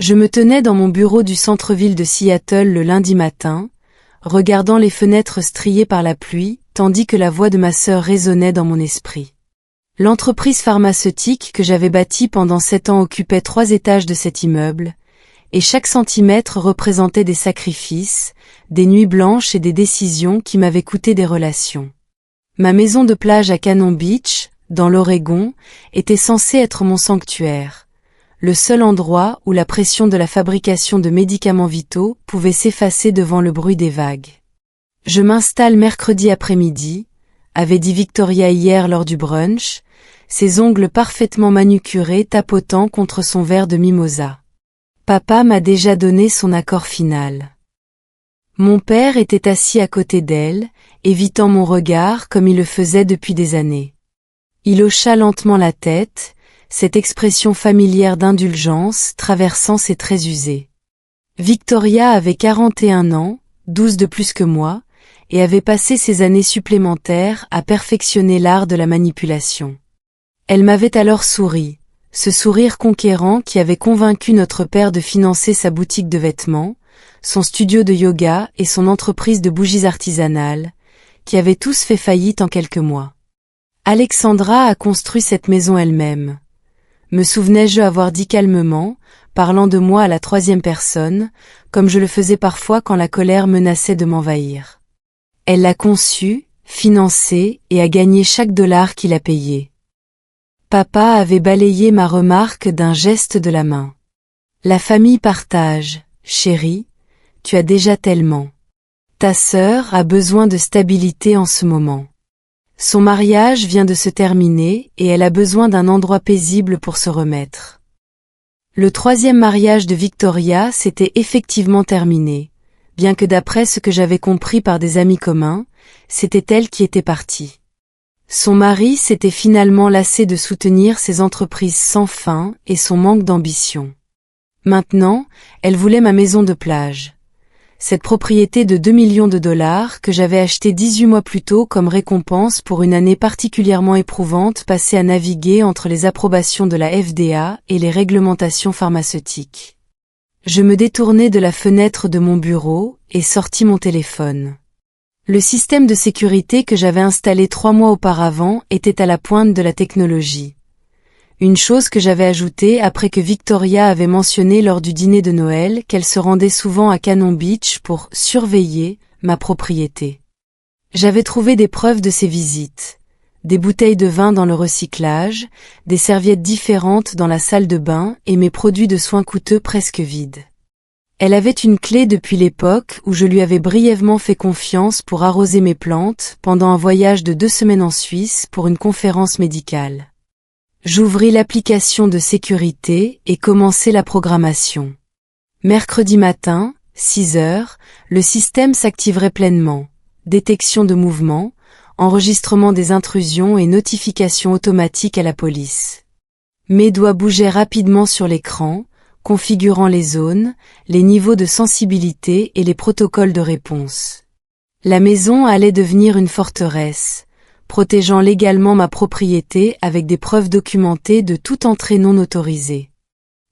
Je me tenais dans mon bureau du centre-ville de Seattle le lundi matin, regardant les fenêtres striées par la pluie, tandis que la voix de ma sœur résonnait dans mon esprit. L'entreprise pharmaceutique que j'avais bâtie pendant 7 ans occupait 3 étages de cet immeuble, et chaque centimètre représentait des sacrifices, des nuits blanches et des décisions qui m'avaient coûté des relations. Ma maison de plage à Cannon Beach, dans l'Oregon, était censée être mon sanctuaire, le seul endroit où la pression de la fabrication de médicaments vitaux pouvait s'effacer devant le bruit des vagues. Je m'installe mercredi après-midi, avait dit Victoria hier lors du brunch, ses ongles parfaitement manucurés tapotant contre son verre de mimosa. Papa m'a déjà donné son accord final. Mon père était assis à côté d'elle, évitant mon regard comme il le faisait depuis des années. Il hocha lentement la tête, cette expression familière d'indulgence traversant ses traits usés. Victoria avait 41 ans, 12 de plus que moi, et avait passé ses années supplémentaires à perfectionner l'art de la manipulation. Elle m'avait alors souri, ce sourire conquérant qui avait convaincu notre père de financer sa boutique de vêtements, son studio de yoga et son entreprise de bougies artisanales, qui avaient tous fait faillite en quelques mois. Alexandra a construit cette maison elle-même. Me souvenais-je avoir dit calmement, parlant de moi à la 3e personne, comme je le faisais parfois quand la colère menaçait de m'envahir. Elle l'a conçu, financé et a gagné chaque dollar qu'il a payé. Papa avait balayé ma remarque d'un geste de la main. La famille partage, chérie, tu as déjà tellement. Ta sœur a besoin de stabilité en ce moment. Son mariage vient de se terminer et elle a besoin d'un endroit paisible pour se remettre. Le 3e mariage de Victoria s'était effectivement terminé, bien que d'après ce que j'avais compris par des amis communs, c'était elle qui était partie. Son mari s'était finalement lassé de soutenir ses entreprises sans fin et son manque d'ambition. Maintenant, elle voulait ma maison de plage. Cette propriété de 2 millions de dollars que j'avais achetée 18 mois plus tôt comme récompense pour une année particulièrement éprouvante passée à naviguer entre les approbations de la FDA et les réglementations pharmaceutiques. Je me détournai de la fenêtre de mon bureau et sortis mon téléphone. Le système de sécurité que j'avais installé 3 mois auparavant était à la pointe de la technologie. Une chose que j'avais ajoutée après que Victoria avait mentionné lors du dîner de Noël qu'elle se rendait souvent à Cannon Beach pour surveiller ma propriété. J'avais trouvé des preuves de ses visites. Des bouteilles de vin dans le recyclage, des serviettes différentes dans la salle de bain et mes produits de soins coûteux presque vides. Elle avait une clé depuis l'époque où je lui avais brièvement fait confiance pour arroser mes plantes pendant un voyage de 2 semaines en Suisse pour une conférence médicale. J'ouvris l'application de sécurité et commençai la programmation. Mercredi matin, 6 heures, le système s'activerait pleinement. Détection de mouvements, enregistrement des intrusions et notification automatique à la police. Mes doigts bougeaient rapidement sur l'écran, configurant les zones, les niveaux de sensibilité et les protocoles de réponse. La maison allait devenir une forteresse, protégeant légalement ma propriété avec des preuves documentées de toute entrée non autorisée.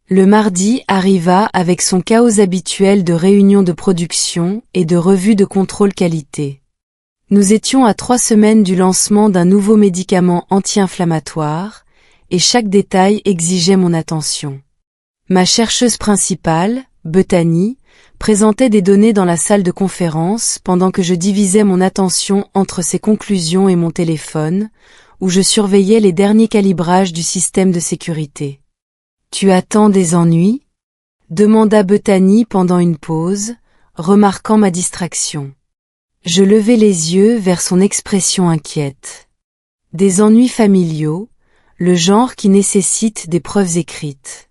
Le mardi arriva avec son chaos habituel de réunions de production et de revues de contrôle qualité. Nous étions à 3 semaines du lancement d'un nouveau médicament anti-inflammatoire, et chaque détail exigeait mon attention. Ma chercheuse principale, Bethany, présentait des données dans la salle de conférence pendant que je divisais mon attention entre ses conclusions et mon téléphone, où je surveillais les derniers calibrages du système de sécurité. « Tu attends des ennuis ?» demanda Bethany pendant une pause, remarquant ma distraction. Je levai les yeux vers son expression inquiète. Des ennuis familiaux, le genre qui nécessite des preuves écrites.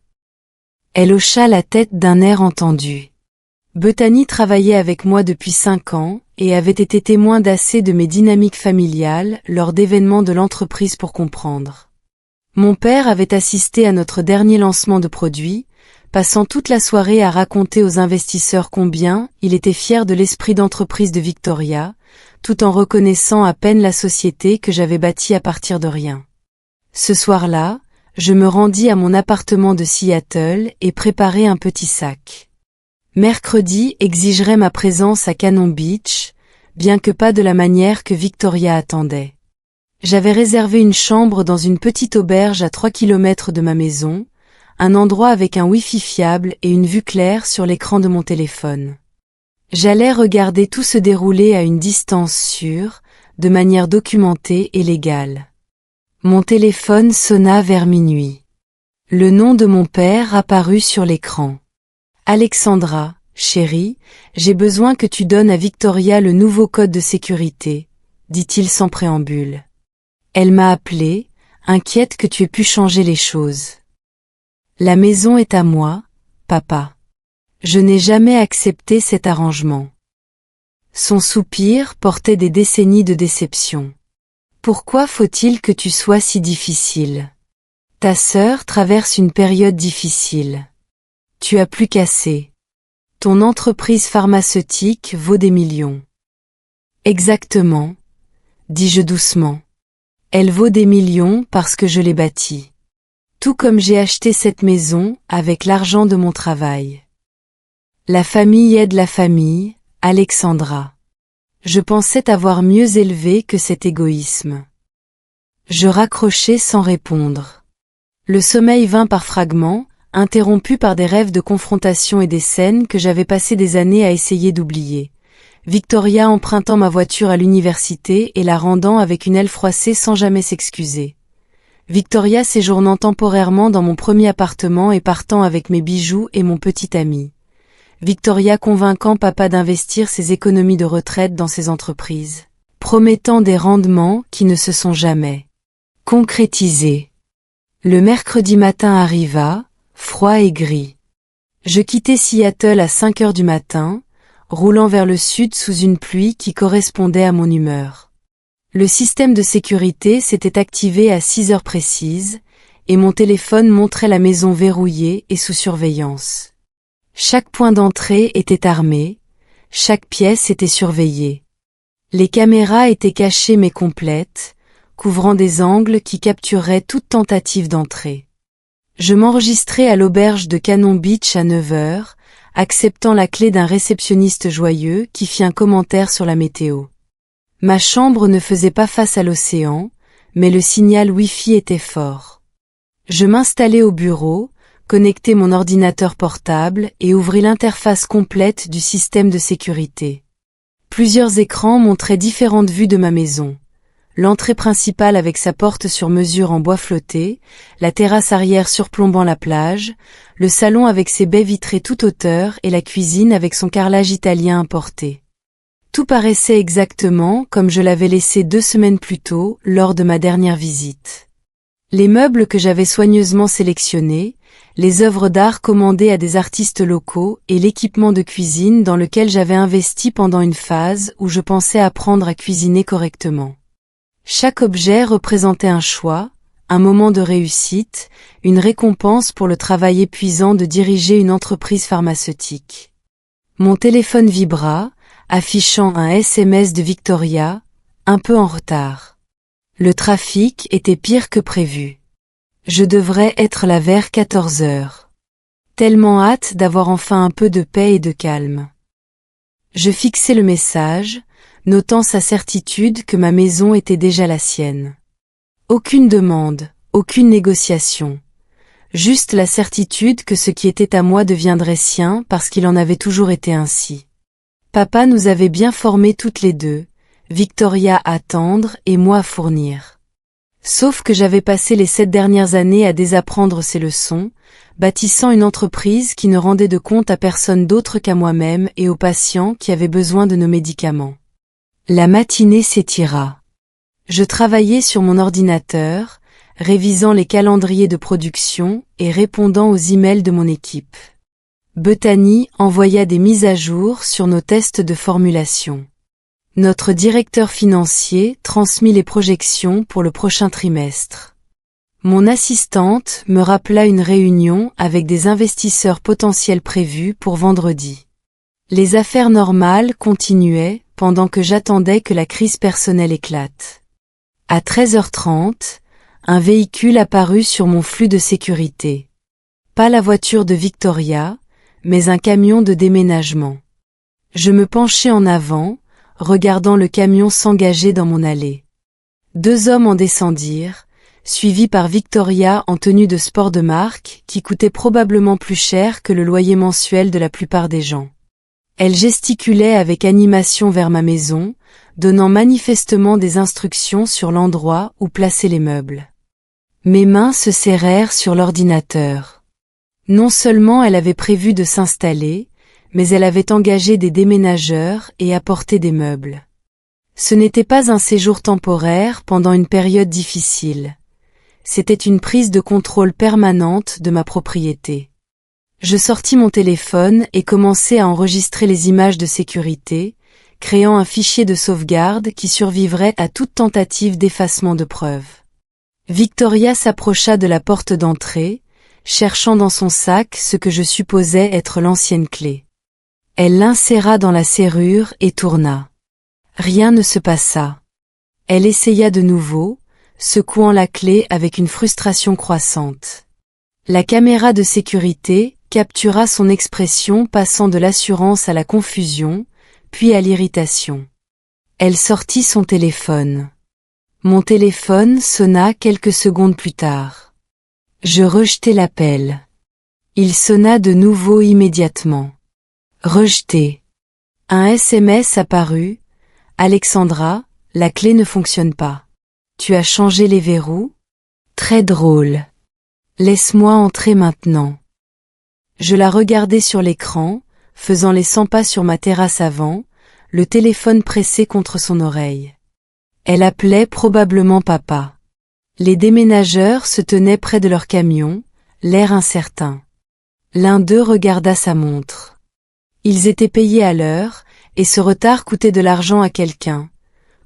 Elle hocha la tête d'un air entendu. Bethany travaillait avec moi depuis 5 ans et avait été témoin d'assez de mes dynamiques familiales lors d'événements de l'entreprise pour comprendre. Mon père avait assisté à notre dernier lancement de produit, passant toute la soirée à raconter aux investisseurs combien il était fier de l'esprit d'entreprise de Victoria, tout en reconnaissant à peine la société que j'avais bâtie à partir de rien. Ce soir-là, Je me rendis à mon appartement de Seattle et préparai un petit sac. Mercredi exigerait ma présence à Cannon Beach, bien que pas de la manière que Victoria attendait. J'avais réservé une chambre dans une petite auberge à 3 kilomètres de ma maison, un endroit avec un Wi-Fi fiable et une vue claire sur l'écran de mon téléphone. J'allais regarder tout se dérouler à une distance sûre, de manière documentée et légale. Mon téléphone sonna vers minuit. Le nom de mon père apparut sur l'écran. Alexandra, chérie, j'ai besoin que tu donnes à Victoria le nouveau code de sécurité, dit-il sans préambule. Elle m'a appelé, inquiète que tu aies pu changer les choses. La maison est à moi, papa. Je n'ai jamais accepté cet arrangement. Son soupir portait des décennies de déception. Pourquoi faut-il que tu sois si difficile? Ta sœur traverse une période difficile. Tu as plus qu'assez. Ton entreprise pharmaceutique vaut des millions. Exactement, dis-je doucement. Elle vaut des millions parce que je l'ai bâtie. Tout comme j'ai acheté cette maison avec l'argent de mon travail. La famille aide la famille, Alexandra. Je pensais t'avoir mieux élevé que cet égoïsme. Je raccrochai sans répondre. Le sommeil vint par fragments, interrompu par des rêves de confrontation et des scènes que j'avais passé des années à essayer d'oublier. Victoria empruntant ma voiture à l'université et la rendant avec une aile froissée sans jamais s'excuser. Victoria séjournant temporairement dans mon premier appartement et partant avec mes bijoux et mon petit ami. Victoria convainquant papa d'investir ses économies de retraite dans ses entreprises, promettant des rendements qui ne se sont jamais concrétisés. Le mercredi matin arriva, froid et gris. Je quittai Seattle à 5 heures du matin, roulant vers le sud sous une pluie qui correspondait à mon humeur. Le système de sécurité s'était activé à 6 heures précises, et mon téléphone montrait la maison verrouillée et sous surveillance. Chaque point d'entrée était armé, chaque pièce était surveillée. Les caméras étaient cachées mais complètes, couvrant des angles qui captureraient toute tentative d'entrée. Je m'enregistrai à l'auberge de Cannon Beach à 9 heures, acceptant la clé d'un réceptionniste joyeux qui fit un commentaire sur la météo. Ma chambre ne faisait pas face à l'océan, mais le signal Wi-Fi était fort. Je m'installai au bureau, connectai mon ordinateur portable et ouvris l'interface complète du système de sécurité. Plusieurs écrans montraient différentes vues de ma maison. L'entrée principale avec sa porte sur mesure en bois flotté, la terrasse arrière surplombant la plage, le salon avec ses baies vitrées toute hauteur et la cuisine avec son carrelage italien importé. Tout paraissait exactement comme je l'avais laissé 2 semaines plus tôt lors de ma dernière visite. Les meubles que j'avais soigneusement sélectionnés, les œuvres d'art commandées à des artistes locaux et l'équipement de cuisine dans lequel j'avais investi pendant une phase où je pensais apprendre à cuisiner correctement. Chaque objet représentait un choix, un moment de réussite, une récompense pour le travail épuisant de diriger une entreprise pharmaceutique. Mon téléphone vibra, affichant un SMS de Victoria, un peu en retard. Le trafic était pire que prévu. Je devrais être là vers 14 heures. Tellement hâte d'avoir enfin un peu de paix et de calme. Je fixai le message, notant sa certitude que ma maison était déjà la sienne. Aucune demande, aucune négociation. Juste la certitude que ce qui était à moi deviendrait sien parce qu'il en avait toujours été ainsi. Papa nous avait bien formés toutes les deux, Victoria à tendre et moi à fournir. Sauf que j'avais passé les 7 dernières années à désapprendre ces leçons, bâtissant une entreprise qui ne rendait de compte à personne d'autre qu'à moi-même et aux patients qui avaient besoin de nos médicaments. La matinée s'étira. Je travaillais sur mon ordinateur, révisant les calendriers de production et répondant aux emails de mon équipe. Bethany envoya des mises à jour sur nos tests de formulation. Notre directeur financier transmit les projections pour le prochain trimestre. Mon assistante me rappela une réunion avec des investisseurs potentiels prévus pour vendredi. Les affaires normales continuaient pendant que j'attendais que la crise personnelle éclate. À 13h30, un véhicule apparut sur mon flux de sécurité. Pas la voiture de Victoria, mais un camion de déménagement. Je me penchai en avant, regardant le camion s'engager dans mon allée. 2 hommes en descendirent, suivis par Victoria en tenue de sport de marque qui coûtait probablement plus cher que le loyer mensuel de la plupart des gens. Elle gesticulait avec animation vers ma maison, donnant manifestement des instructions sur l'endroit où placer les meubles. Mes mains se serrèrent sur l'ordinateur. Non seulement elle avait prévu de s'installer, mais elle avait engagé des déménageurs et apporté des meubles. Ce n'était pas un séjour temporaire pendant une période difficile. C'était une prise de contrôle permanente de ma propriété. Je sortis mon téléphone et commençai à enregistrer les images de sécurité, créant un fichier de sauvegarde qui survivrait à toute tentative d'effacement de preuves. Victoria s'approcha de la porte d'entrée, cherchant dans son sac ce que je supposais être l'ancienne clé. Elle l'inséra dans la serrure et tourna. Rien ne se passa. Elle essaya de nouveau, secouant la clé avec une frustration croissante. La caméra de sécurité captura son expression passant de l'assurance à la confusion, puis à l'irritation. Elle sortit son téléphone. Mon téléphone sonna quelques secondes plus tard. Je rejetai l'appel. Il sonna de nouveau immédiatement. Rejeté. Un SMS apparut. Alexandra, la clé ne fonctionne pas. Tu as changé les verrous? Très drôle. Laisse-moi entrer maintenant. Je la regardai sur l'écran, faisant les 100 pas sur ma terrasse avant, le téléphone pressé contre son oreille. Elle appelait probablement papa. Les déménageurs se tenaient près de leur camion, l'air incertain. L'un d'eux regarda sa montre. Ils étaient payés à l'heure, et ce retard coûtait de l'argent à quelqu'un,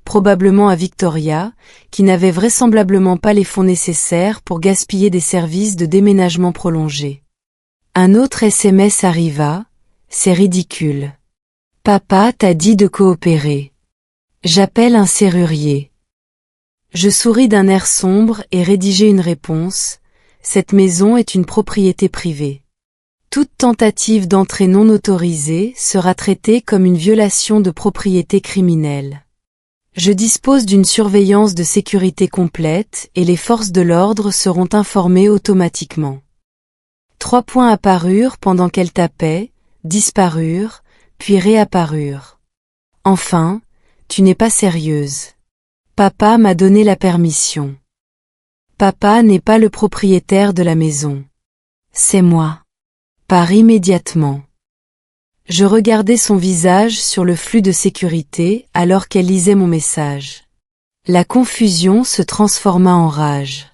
probablement à Victoria, qui n'avait vraisemblablement pas les fonds nécessaires pour gaspiller des services de déménagement prolongés. Un autre SMS arriva, c'est ridicule. Papa t'a dit de coopérer. J'appelle un serrurier. Je souris d'un air sombre et rédigeai une réponse, cette maison est une propriété privée. Toute tentative d'entrée non autorisée sera traitée comme une violation de propriété criminelle. Je dispose d'une surveillance de sécurité complète et les forces de l'ordre seront informées automatiquement. 3 points apparurent pendant qu'elle tapait, disparurent, puis réapparurent. Enfin, tu n'es pas sérieuse. Papa m'a donné la permission. Papa n'est pas le propriétaire de la maison. C'est moi. Pars immédiatement. Je regardais son visage sur le flux de sécurité alors qu'elle lisait mon message. La confusion se transforma en rage.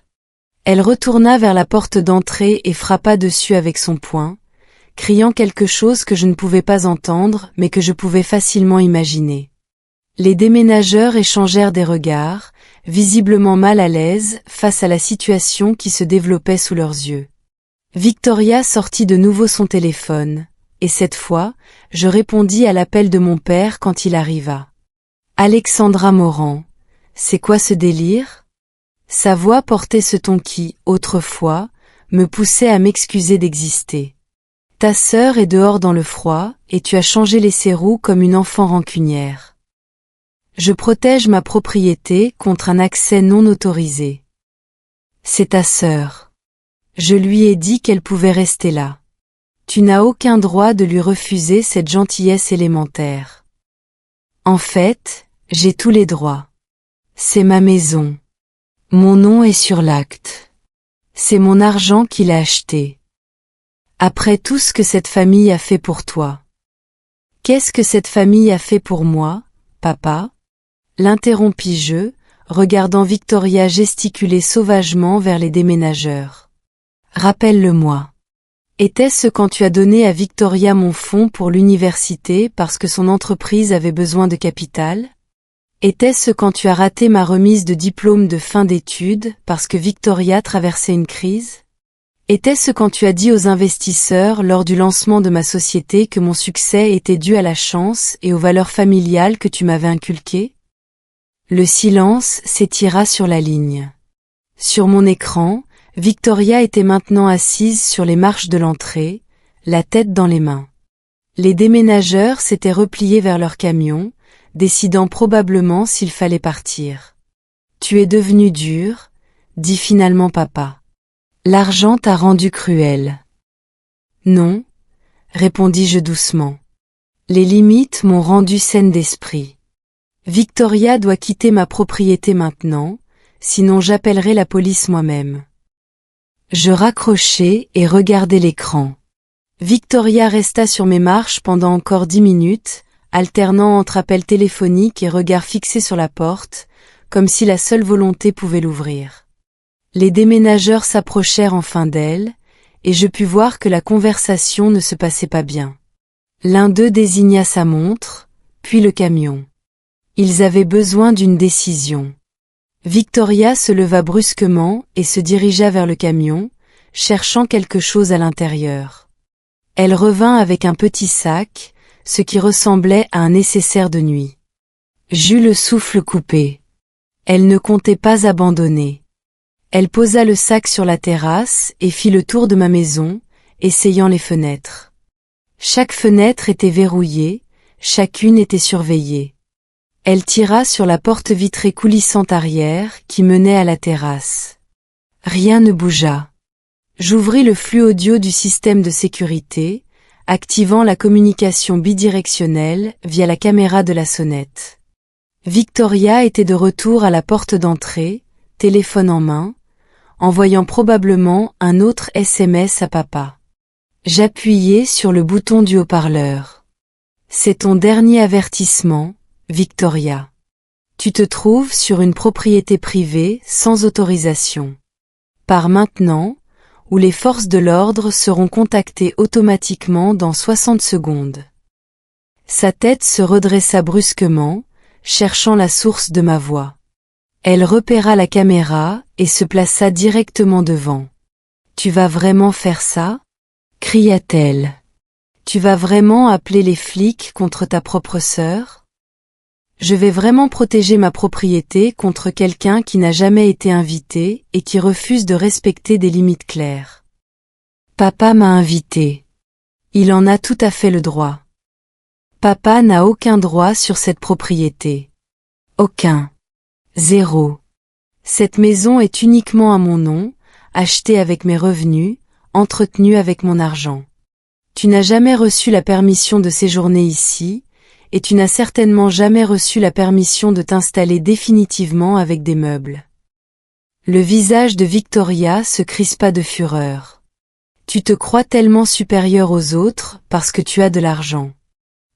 Elle retourna vers la porte d'entrée et frappa dessus avec son poing, criant quelque chose que je ne pouvais pas entendre mais que je pouvais facilement imaginer. Les déménageurs échangèrent des regards, visiblement mal à l'aise face à la situation qui se développait sous leurs yeux. Victoria sortit de nouveau son téléphone, et cette fois, je répondis à l'appel de mon père quand il arriva. Alexandra Morand, c'est quoi ce délire? Sa voix portait ce ton qui, autrefois, me poussait à m'excuser d'exister. Ta sœur est dehors dans le froid, et tu as changé les serrous comme une enfant rancunière. Je protège ma propriété contre un accès non autorisé. C'est ta sœur. Je lui ai dit qu'elle pouvait rester là. Tu n'as aucun droit de lui refuser cette gentillesse élémentaire. En fait, j'ai tous les droits. C'est ma maison. Mon nom est sur l'acte. C'est mon argent qui l'a acheté. Après tout ce que cette famille a fait pour toi. Qu'est-ce que cette famille a fait pour moi, papa? L'interrompis-je, regardant Victoria gesticuler sauvagement vers les déménageurs. Rappelle-le-moi. Était-ce quand tu as donné à Victoria mon fonds pour l'université parce que son entreprise avait besoin de capital? Était-ce quand tu as raté ma remise de diplôme de fin d'études parce que Victoria traversait une crise? Était-ce quand tu as dit aux investisseurs lors du lancement de ma société que mon succès était dû à la chance et aux valeurs familiales que tu m'avais inculquées? Le silence s'étira sur la ligne. Sur mon écran, Victoria était maintenant assise sur les marches de l'entrée, la tête dans les mains. Les déménageurs s'étaient repliés vers leur camion, décidant probablement s'il fallait partir. « Tu es devenu dur », dit finalement papa. « L'argent t'a rendu cruel. »« Non », répondis-je doucement. « Les limites m'ont rendu saine d'esprit. Victoria doit quitter ma propriété maintenant, sinon j'appellerai la police moi-même. » Je raccrochai et regardai l'écran. Victoria resta sur mes marches pendant encore 10 minutes, alternant entre appels téléphoniques et regards fixés sur la porte, comme si la seule volonté pouvait l'ouvrir. Les déménageurs s'approchèrent enfin d'elle, et je pus voir que la conversation ne se passait pas bien. L'un d'eux désigna sa montre, puis le camion. Ils avaient besoin d'une décision. Victoria se leva brusquement et se dirigea vers le camion, cherchant quelque chose à l'intérieur. Elle revint avec un petit sac, ce qui ressemblait à un nécessaire de nuit. J'eus le souffle coupé. Elle ne comptait pas abandonner. Elle posa le sac sur la terrasse et fit le tour de ma maison, essayant les fenêtres. Chaque fenêtre était verrouillée, chacune était surveillée. Elle tira sur la porte vitrée coulissante arrière qui menait à la terrasse. Rien ne bougea. J'ouvris le flux audio du système de sécurité, activant la communication bidirectionnelle via la caméra de la sonnette. Victoria était de retour à la porte d'entrée, téléphone en main, envoyant probablement un autre SMS à papa. J'appuyai sur le bouton du haut-parleur. « C'est ton dernier avertissement, Victoria. Tu te trouves sur une propriété privée sans autorisation. Pars maintenant, ou les forces de l'ordre seront contactées automatiquement dans 60 secondes. » Sa tête se redressa brusquement, cherchant la source de ma voix. Elle repéra la caméra et se plaça directement devant. « Tu vas vraiment faire ça ?» cria-t-elle. « Tu vas vraiment appeler les flics contre ta propre sœur ? Je vais vraiment protéger ma propriété contre quelqu'un qui n'a jamais été invité et qui refuse de respecter des limites claires. Papa m'a invité. Il en a tout à fait le droit. Papa n'a aucun droit sur cette propriété. Aucun. Zéro. Cette maison est uniquement à mon nom, achetée avec mes revenus, entretenue avec mon argent. Tu n'as jamais reçu la permission de séjourner ici, et tu n'as certainement jamais reçu la permission de t'installer définitivement avec des meubles. » Le visage de Victoria se crispa de fureur. « Tu te crois tellement supérieur aux autres parce que tu as de l'argent.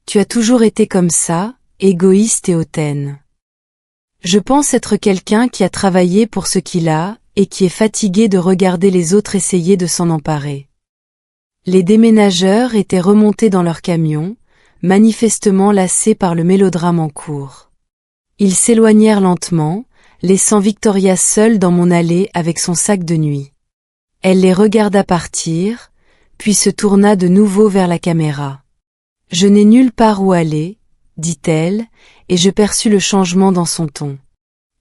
Tu as toujours été comme ça, égoïste et hautaine. Je pense être quelqu'un qui a travaillé pour ce qu'il a et qui est fatigué de regarder les autres essayer de s'en emparer. » Les déménageurs étaient remontés dans leur camion, manifestement lassés par le mélodrame en cours. Ils s'éloignèrent lentement, laissant Victoria seule dans mon allée avec son sac de nuit. Elle les regarda partir, puis se tourna de nouveau vers la caméra. « Je n'ai nulle part où aller, » dit-elle, et je perçus le changement dans son ton.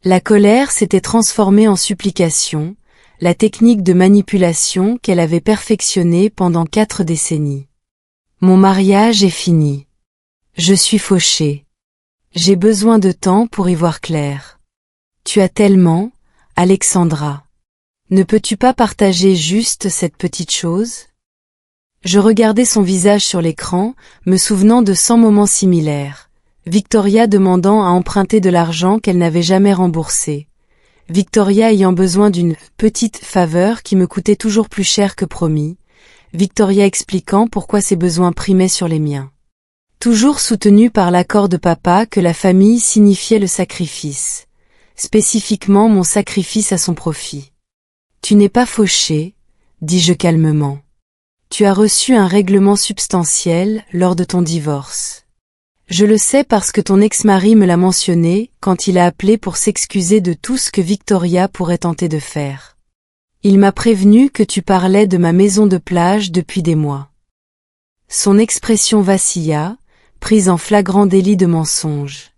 La colère s'était transformée en supplication, la technique de manipulation qu'elle avait perfectionnée pendant 4 décennies. « Mon mariage est fini. Je suis fauchée. J'ai besoin de temps pour y voir clair. Tu as tellement, Alexandra. Ne peux-tu pas partager juste cette petite chose ?» Je regardais son visage sur l'écran, me souvenant de 100 moments similaires. Victoria demandant à emprunter de l'argent qu'elle n'avait jamais remboursé. Victoria ayant besoin d'une petite faveur qui me coûtait toujours plus cher que promis. Victoria expliquant pourquoi ses besoins primaient sur les miens. Toujours soutenue par l'accord de papa que la famille signifiait le sacrifice. Spécifiquement mon sacrifice à son profit. « Tu n'es pas fauché, » dis-je calmement. « Tu as reçu un règlement substantiel lors de ton divorce. Je le sais parce que ton ex-mari me l'a mentionné quand il a appelé pour s'excuser de tout ce que Victoria pourrait tenter de faire. Il m'a prévenu que tu parlais de ma maison de plage depuis des mois. » Son expression vacilla, prise en flagrant délit de mensonge.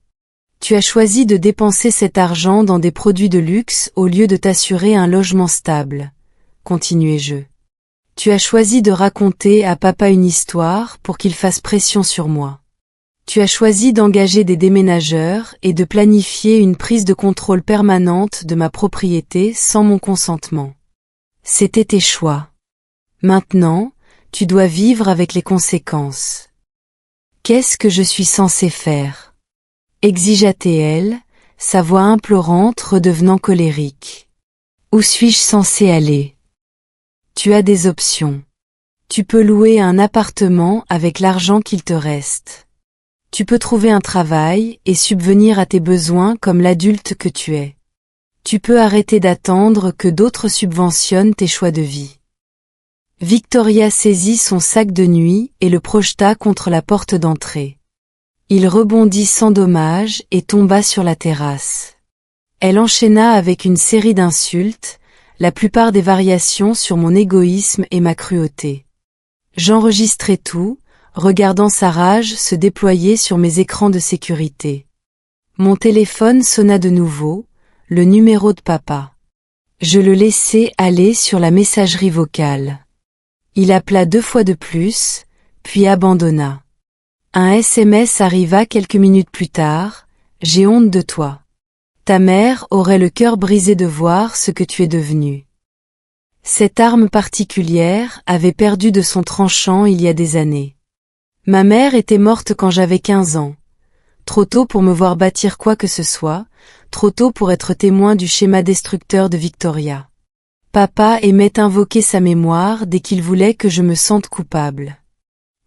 Tu as choisi de dépenser cet argent dans des produits de luxe au lieu de t'assurer un logement stable, continuai-je. Tu as choisi de raconter à papa une histoire pour qu'il fasse pression sur moi. Tu as choisi d'engager des déménageurs et de planifier une prise de contrôle permanente de ma propriété sans mon consentement. C'était tes choix. Maintenant, tu dois vivre avec les conséquences. Qu'est-ce que je suis censé faire? Exigea-t-elle, sa voix implorante redevenant colérique. Où suis-je censé aller? Tu as des options. Tu peux louer un appartement avec l'argent qu'il te reste. Tu peux trouver un travail et subvenir à tes besoins comme l'adulte que tu es. Tu peux arrêter d'attendre que d'autres subventionnent tes choix de vie. Victoria saisit son sac de nuit et le projeta contre la porte d'entrée. Il rebondit sans dommage et tomba sur la terrasse. Elle enchaîna avec une série d'insultes, la plupart des variations sur mon égoïsme et ma cruauté. J'enregistrai tout, regardant sa rage se déployer sur mes écrans de sécurité. Mon téléphone sonna de nouveau, le numéro de papa. Je le laissai aller sur la messagerie vocale. Il appela 2 fois de plus, puis abandonna. Un SMS arriva quelques minutes plus tard, « J'ai honte de toi. Ta mère aurait le cœur brisé de voir ce que tu es devenu. » Cette arme particulière avait perdu de son tranchant il y a des années. Ma mère était morte quand j'avais 15 ans. Trop tôt pour me voir bâtir quoi que ce soit, trop tôt pour être témoin du schéma destructeur de Victoria. Papa aimait invoquer sa mémoire dès qu'il voulait que je me sente coupable.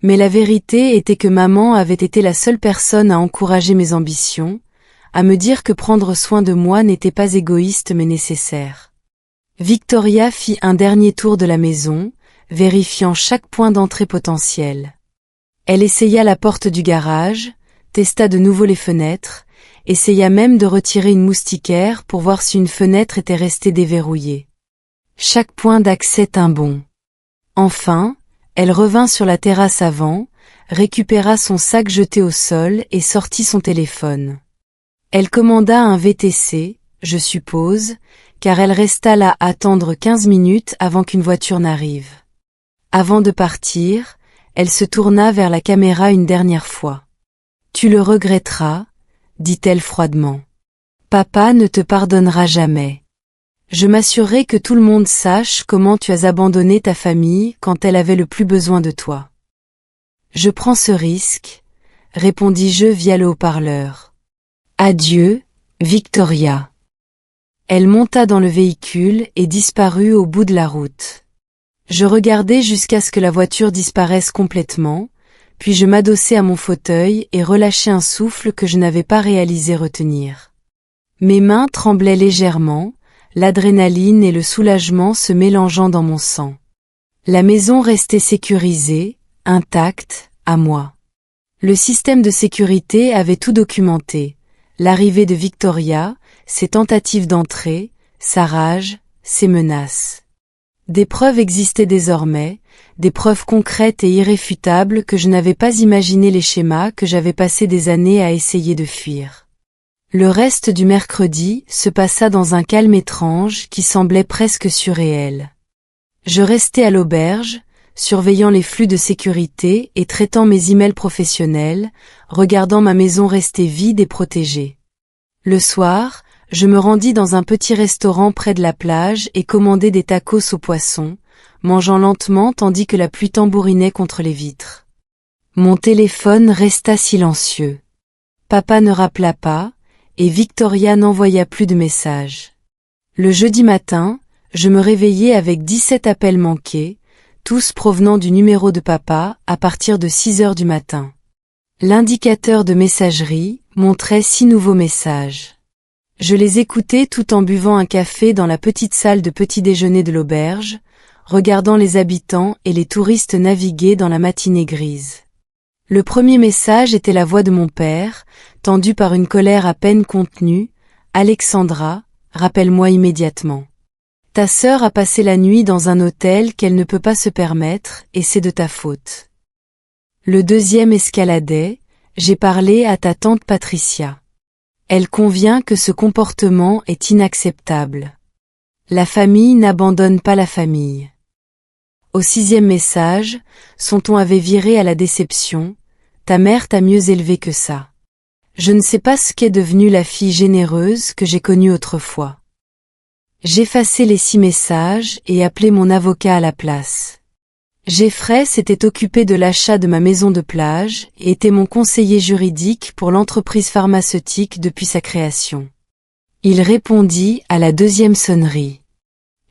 Mais la vérité était que maman avait été la seule personne à encourager mes ambitions, à me dire que prendre soin de moi n'était pas égoïste mais nécessaire. Victoria fit un dernier tour de la maison, vérifiant chaque point d'entrée potentiel. Elle essaya la porte du garage, testa de nouveau les fenêtres, essaya même de retirer une moustiquaire pour voir si une fenêtre était restée déverrouillée. Chaque point d'accès tint bon. Enfin, elle revint sur la terrasse avant, récupéra son sac jeté au sol et sortit son téléphone. Elle commanda un VTC, je suppose, car elle resta là à attendre 15 minutes avant qu'une voiture n'arrive. Avant de partir, elle se tourna vers la caméra une dernière fois. « Tu le regretteras, » dit-elle froidement. « Papa ne te pardonnera jamais. Je m'assurerai que tout le monde sache comment tu as abandonné ta famille quand elle avait le plus besoin de toi. » Je prends ce risque, répondis-je via le haut-parleur. Adieu, Victoria. Elle monta dans le véhicule et disparut au bout de la route. Je regardai jusqu'à ce que la voiture disparaisse complètement, puis je m'adossai à mon fauteuil et relâchai un souffle que je n'avais pas réalisé retenir. Mes mains tremblaient légèrement, l'adrénaline et le soulagement se mélangeant dans mon sang. La maison restait sécurisée, intacte, à moi. Le système de sécurité avait tout documenté, l'arrivée de Victoria, ses tentatives d'entrée, sa rage, ses menaces. Des preuves existaient désormais, des preuves concrètes et irréfutables que je n'avais pas imaginé les schémas que j'avais passé des années à essayer de fuir. Le reste du mercredi se passa dans un calme étrange qui semblait presque surréel. Je restai à l'auberge, surveillant les flux de sécurité et traitant mes emails professionnels, regardant ma maison rester vide et protégée. Le soir, je me rendis dans un petit restaurant près de la plage et commandai des tacos au poisson, mangeant lentement tandis que la pluie tambourinait contre les vitres. Mon téléphone resta silencieux. Papa ne rappela pas, et Victoria n'envoya plus de messages. Le jeudi matin, je me réveillai avec 17 appels manqués, tous provenant du numéro de papa à partir de 6 heures du matin. L'indicateur de messagerie montrait 6 nouveaux messages. Je les écoutais tout en buvant un café dans la petite salle de petit déjeuner de l'auberge, regardant les habitants et les touristes naviguer dans la matinée grise. Le premier message était la voix de mon père, tendue par une colère à peine contenue. « Alexandra, rappelle-moi immédiatement. Ta sœur a passé la nuit dans un hôtel qu'elle ne peut pas se permettre et c'est de ta faute. » Le deuxième escaladait. « J'ai parlé à ta tante Patricia. Elle convient que ce comportement est inacceptable. La famille n'abandonne pas la famille. Au 6e message, son ton avait viré à la déception. Ta mère t'a mieux élevé que ça. Je ne sais pas ce qu'est devenue la fille généreuse que j'ai connue autrefois. J'effaçai les 6 messages et appelai mon avocat à la place. Jeffrey s'était occupé de l'achat de ma maison de plage et était mon conseiller juridique pour l'entreprise pharmaceutique depuis sa création. Il répondit à la 2e sonnerie.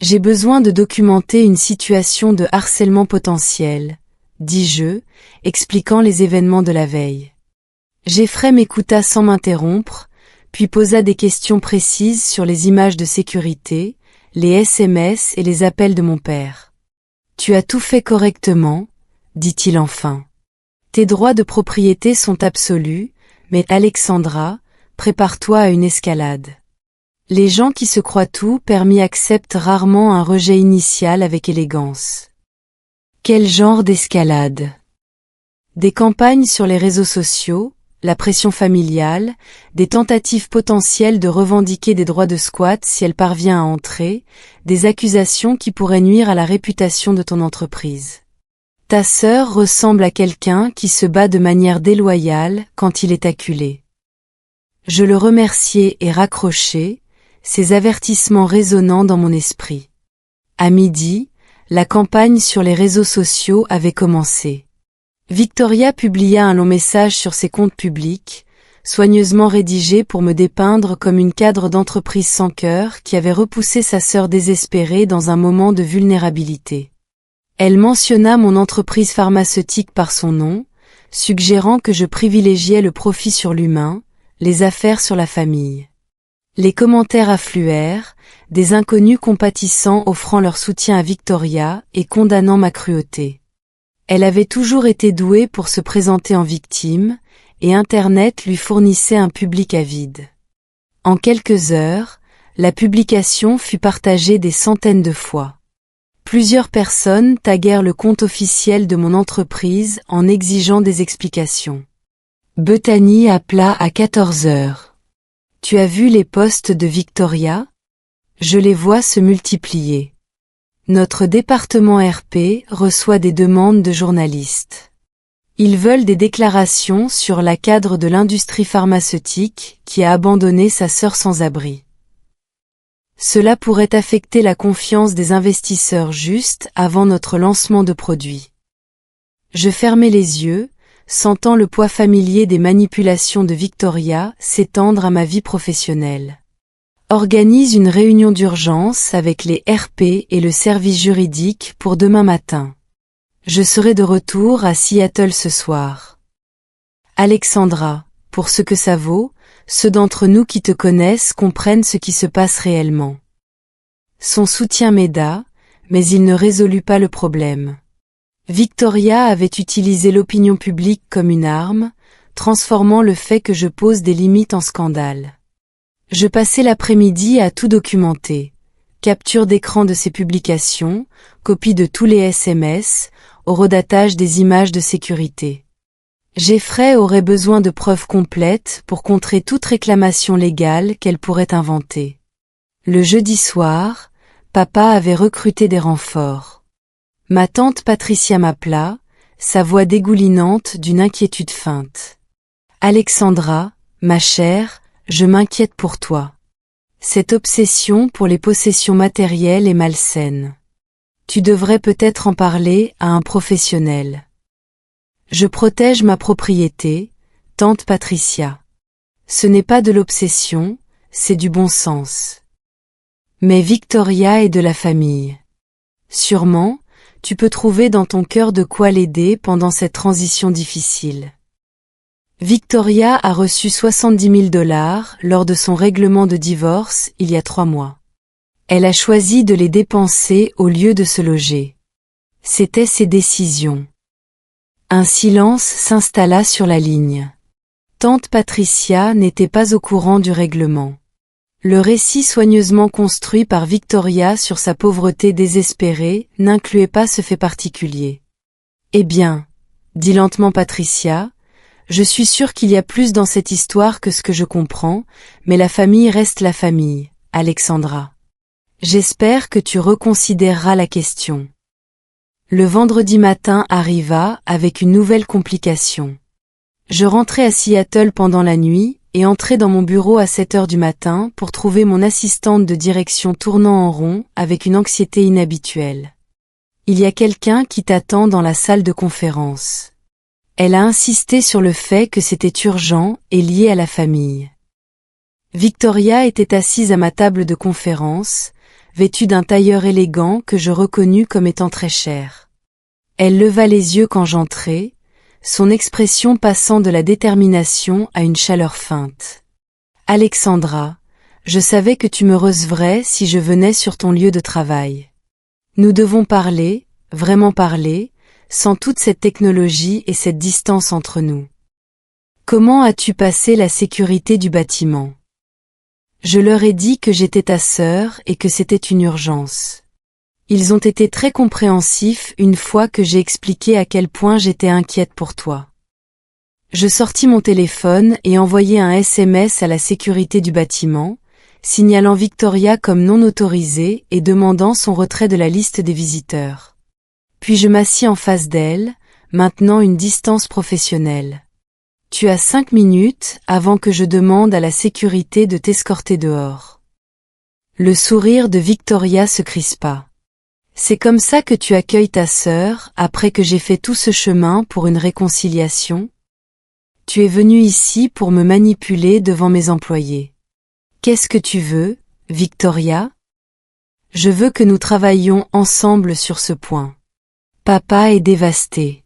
J'ai besoin de documenter une situation de harcèlement potentiel, dis-je, expliquant les événements de la veille. Jeffrey m'écouta sans m'interrompre, puis posa des questions précises sur les images de sécurité, les SMS et les appels de mon père. Tu as tout fait correctement, dit-il enfin. Tes droits de propriété sont absolus, mais Alexandra, prépare-toi à une escalade. Les gens qui se croient tout permis acceptent rarement un rejet initial avec élégance. Quel genre d'escalade? Des campagnes sur les réseaux sociaux, la pression familiale, des tentatives potentielles de revendiquer des droits de squat si elle parvient à entrer, des accusations qui pourraient nuire à la réputation de ton entreprise. Ta sœur ressemble à quelqu'un qui se bat de manière déloyale quand il est acculé. Je le remerciai et raccrochai, ces avertissements résonnant dans mon esprit. À midi, la campagne sur les réseaux sociaux avait commencé. Victoria publia un long message sur ses comptes publics, soigneusement rédigé pour me dépeindre comme une cadre d'entreprise sans cœur qui avait repoussé sa sœur désespérée dans un moment de vulnérabilité. Elle mentionna mon entreprise pharmaceutique par son nom, suggérant que je privilégiais le profit sur l'humain, les affaires sur la famille. Les commentaires affluèrent, des inconnus compatissants offrant leur soutien à Victoria et condamnant ma cruauté. Elle avait toujours été douée pour se présenter en victime, et Internet lui fournissait un public avide. En quelques heures, la publication fut partagée des centaines de fois. Plusieurs personnes taguèrent le compte officiel de mon entreprise en exigeant des explications. Bethany appela à 14 heures. Tu as vu les posts de Victoria? Je les vois se multiplier. Notre département RP reçoit des demandes de journalistes. Ils veulent des déclarations sur la cadre de l'industrie pharmaceutique qui a abandonné sa sœur sans abri. Cela pourrait affecter la confiance des investisseurs juste avant notre lancement de produit. Je fermai les yeux, sentant le poids familier des manipulations de Victoria s'étendre à ma vie professionnelle. Organise une réunion d'urgence avec les RP et le service juridique pour demain matin. Je serai de retour à Seattle ce soir. Alexandra, pour ce que ça vaut, ceux d'entre nous qui te connaissent comprennent ce qui se passe réellement. Son soutien m'aida, mais il ne résolut pas le problème. Victoria avait utilisé l'opinion publique comme une arme, transformant le fait que je pose des limites en scandale. Je passai l'après-midi à tout documenter. Capture d'écran de ses publications, copie de tous les SMS, horodatage des images de sécurité. Jeffrey aurait besoin de preuves complètes pour contrer toute réclamation légale qu'elle pourrait inventer. Le jeudi soir, papa avait recruté des renforts. Ma tante Patricia m'appela, sa voix dégoulinante d'une inquiétude feinte. Alexandra, ma chère, je m'inquiète pour toi. Cette obsession pour les possessions matérielles est malsaine. Tu devrais peut-être en parler à un professionnel. Je protège ma propriété, tante Patricia. Ce n'est pas de l'obsession, c'est du bon sens. Mais Victoria est de la famille. Sûrement, tu peux trouver dans ton cœur de quoi l'aider pendant cette transition difficile. Victoria a reçu 70 000 $ lors de son règlement de divorce il y a 3 mois. Elle a choisi de les dépenser au lieu de se loger. C'était ses décisions. Un silence s'installa sur la ligne. Tante Patricia n'était pas au courant du règlement. Le récit soigneusement construit par Victoria sur sa pauvreté désespérée n'incluait pas ce fait particulier. Eh bien, dit lentement Patricia, Je suis sûre qu'il y a plus dans cette histoire que ce que je comprends, mais la famille reste la famille, Alexandra. J'espère que tu reconsidéreras la question. Le vendredi matin arriva avec une nouvelle complication. Je rentrais à Seattle pendant la nuit et entrais dans mon bureau à 7 heures du matin pour trouver mon assistante de direction tournant en rond avec une anxiété inhabituelle. Il y a quelqu'un qui t'attend dans la salle de conférence. Elle a insisté sur le fait que c'était urgent et lié à la famille. Victoria était assise à ma table de conférence, vêtue d'un tailleur élégant que je reconnus comme étant très cher. Elle leva les yeux quand j'entrai, son expression passant de la détermination à une chaleur feinte. « Alexandra, je savais que tu me recevrais si je venais sur ton lieu de travail. Nous devons parler, vraiment parler, sans toute cette technologie et cette distance entre nous. Comment as-tu passé la sécurité du bâtiment ? Je leur ai dit que j'étais ta sœur et que c'était une urgence. Ils ont été très compréhensifs une fois que j'ai expliqué à quel point j'étais inquiète pour toi. Je sortis mon téléphone et envoyai un SMS à la sécurité du bâtiment, signalant Victoria comme non autorisée et demandant son retrait de la liste des visiteurs. Puis je m'assis en face d'elle, maintenant une distance professionnelle. Tu as 5 minutes avant que je demande à la sécurité de t'escorter dehors. Le sourire de Victoria se crispa. C'est comme ça que tu accueilles ta sœur après que j'ai fait tout ce chemin pour une réconciliation ? Tu es venue ici pour me manipuler devant mes employés. Qu'est-ce que tu veux, Victoria ? Je veux que nous travaillions ensemble sur ce point. Papa est dévasté.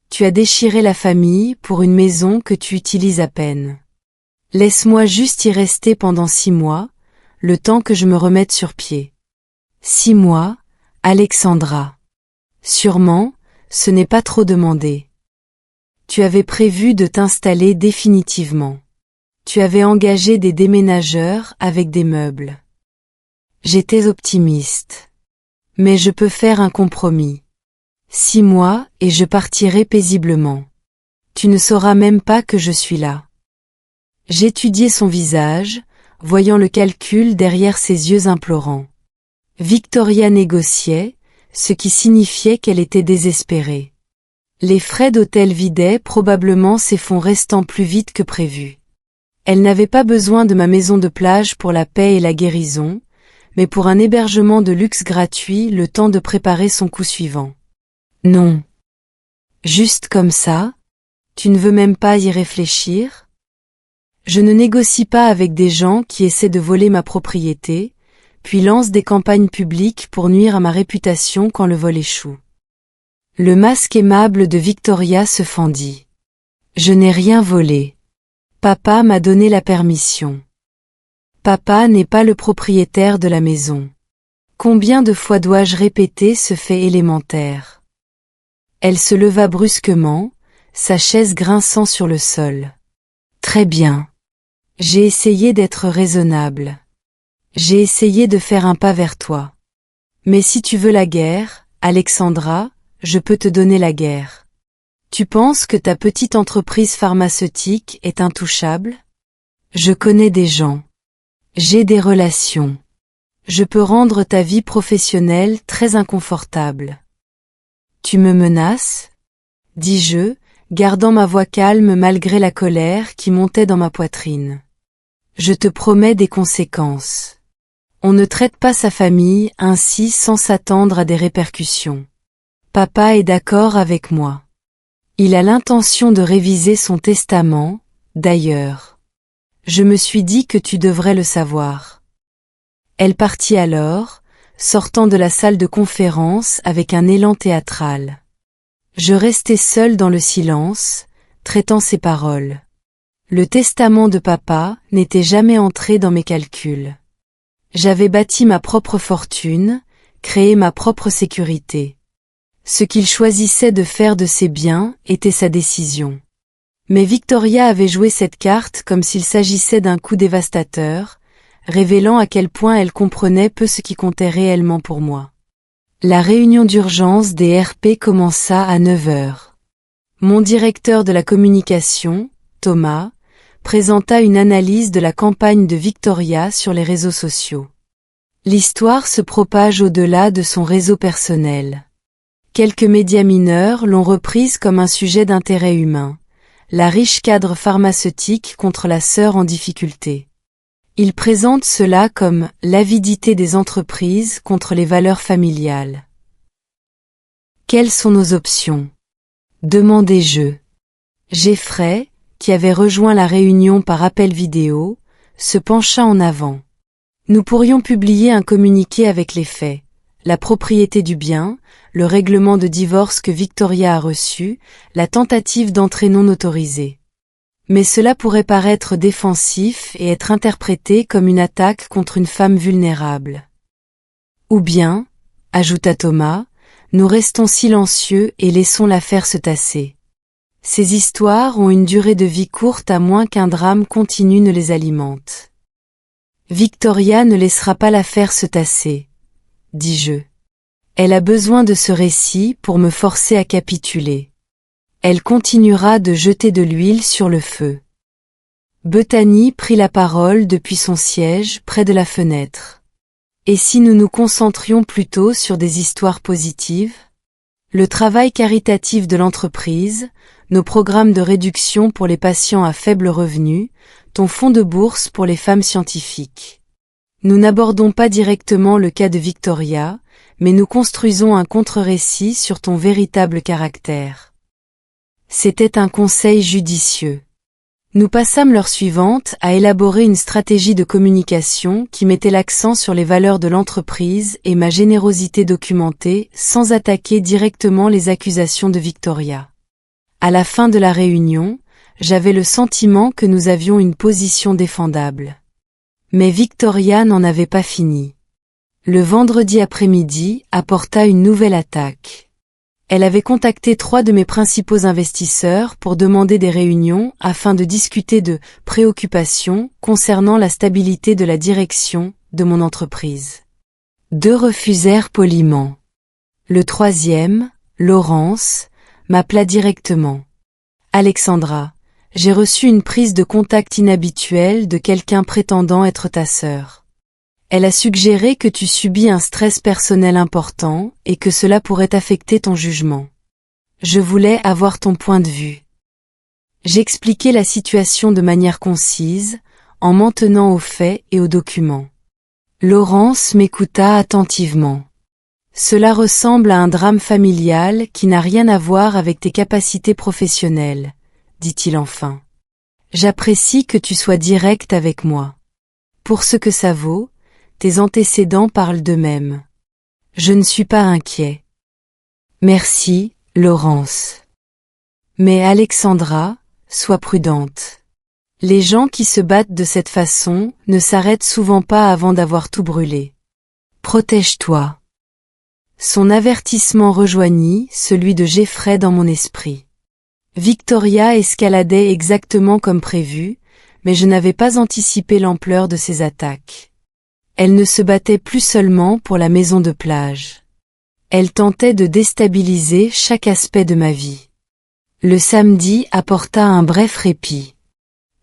Tu as déchiré la famille pour une maison que tu utilises à peine. Laisse-moi juste y rester pendant 6 mois, le temps que je me remette sur pied. 6 mois, Alexandra. Sûrement, ce n'est pas trop demandé. Tu avais prévu de t'installer définitivement. Tu avais engagé des déménageurs avec des meubles. J'étais optimiste. Mais je peux faire un compromis. 6 mois et je partirai paisiblement. Tu ne sauras même pas que je suis là. J'étudiai son visage, voyant le calcul derrière ses yeux implorants. Victoria négociait, ce qui signifiait qu'elle était désespérée. Les frais d'hôtel vidaient probablement ses fonds restant plus vite que prévu. Elle n'avait pas besoin de ma maison de plage pour la paix et la guérison, mais pour un hébergement de luxe gratuit le temps de préparer son coup suivant. Non. Juste comme ça ? Tu ne veux même pas y réfléchir ? Je ne négocie pas avec des gens qui essaient de voler ma propriété, puis lancent des campagnes publiques pour nuire à ma réputation quand le vol échoue. Le masque aimable de Victoria se fendit. Je n'ai rien volé. Papa m'a donné la permission. Papa n'est pas le propriétaire de la maison. Combien de fois dois-je répéter ce fait élémentaire ? Elle se leva brusquement, sa chaise grinçant sur le sol. Très bien. J'ai essayé d'être raisonnable. J'ai essayé de faire un pas vers toi. Mais si tu veux la guerre, Alexandra, je peux te donner la guerre. Tu penses que ta petite entreprise pharmaceutique est intouchable ? Je connais des gens. J'ai des relations. Je peux rendre ta vie professionnelle très inconfortable. Tu me menaces ? dis-je, gardant ma voix calme malgré la colère qui montait dans ma poitrine. Je te promets des conséquences. On ne traite pas sa famille ainsi sans s'attendre à des répercussions. Papa est d'accord avec moi. Il a l'intention de réviser son testament, d'ailleurs. Je me suis dit que tu devrais le savoir. Elle partit alors, sortant de la salle de conférence avec un élan théâtral. Je restai seule dans le silence, traitant ses paroles. Le testament de papa n'était jamais entré dans mes calculs. J'avais bâti ma propre fortune, créé ma propre sécurité. Ce qu'il choisissait de faire de ses biens était sa décision. Mais Victoria avait joué cette carte comme s'il s'agissait d'un coup dévastateur, révélant à quel point elle comprenait peu ce qui comptait réellement pour moi. La réunion d'urgence des RP commença à 9 heures. Mon directeur de la communication, Thomas, présenta une analyse de la campagne de Victoria sur les réseaux sociaux. L'histoire se propage au-delà de son réseau personnel. Quelques médias mineurs l'ont reprise comme un sujet d'intérêt humain, la riche cadre pharmaceutique contre la sœur en difficulté. Ils présentent cela comme l'avidité des entreprises contre les valeurs familiales. Quelles sont nos options ? Demandai-je. Jeffrey, qui avait rejoint la réunion par appel vidéo, se pencha en avant. Nous pourrions publier un communiqué avec les faits, la propriété du bien, le règlement de divorce que Victoria a reçu, la tentative d'entrée non autorisée. Mais cela pourrait paraître défensif et être interprété comme une attaque contre une femme vulnérable. Ou bien, ajouta Thomas, nous restons silencieux et laissons l'affaire se tasser. Ces histoires ont une durée de vie courte à moins qu'un drame continu ne les alimente. Victoria ne laissera pas l'affaire se tasser, dis-je. Elle a besoin de ce récit pour me forcer à capituler. Elle continuera de jeter de l'huile sur le feu. Bethany prit la parole depuis son siège près de la fenêtre. Et si nous nous concentrions plutôt sur des histoires positives ? Le travail caritatif de l'entreprise, nos programmes de réduction pour les patients à faible revenu, ton fonds de bourse pour les femmes scientifiques. Nous n'abordons pas directement le cas de Victoria, mais nous construisons un contre-récit sur ton véritable caractère. C'était un conseil judicieux. Nous passâmes l'heure suivante à élaborer une stratégie de communication qui mettait l'accent sur les valeurs de l'entreprise et ma générosité documentée sans attaquer directement les accusations de Victoria. À la fin de la réunion, j'avais le sentiment que nous avions une position défendable. Mais Victoria n'en avait pas fini. Le vendredi après-midi apporta une nouvelle attaque. Elle avait contacté 3 de mes principaux investisseurs pour demander des réunions afin de discuter de préoccupations concernant la stabilité de la direction de mon entreprise. 2 refusèrent poliment. Le 3e, Laurence, m'appela directement. Alexandra, j'ai reçu une prise de contact inhabituelle de quelqu'un prétendant être ta sœur. Elle a suggéré que tu subis un stress personnel important et que cela pourrait affecter ton jugement. Je voulais avoir ton point de vue. J'expliquai la situation de manière concise, en m'en tenant aux faits et aux documents. Laurence m'écouta attentivement. Cela ressemble à un drame familial qui n'a rien à voir avec tes capacités professionnelles, dit-il enfin. J'apprécie que tu sois direct avec moi. Pour ce que ça vaut, tes antécédents parlent d'eux-mêmes. Je ne suis pas inquiet. Merci, Laurence. Mais Alexandra, sois prudente. Les gens qui se battent de cette façon ne s'arrêtent souvent pas avant d'avoir tout brûlé. Protège-toi. Son avertissement rejoignit celui de Jeffrey dans mon esprit. Victoria escaladait exactement comme prévu, mais je n'avais pas anticipé l'ampleur de ses attaques. Elle ne se battait plus seulement pour la maison de plage. Elle tentait de déstabiliser chaque aspect de ma vie. Le samedi apporta un bref répit.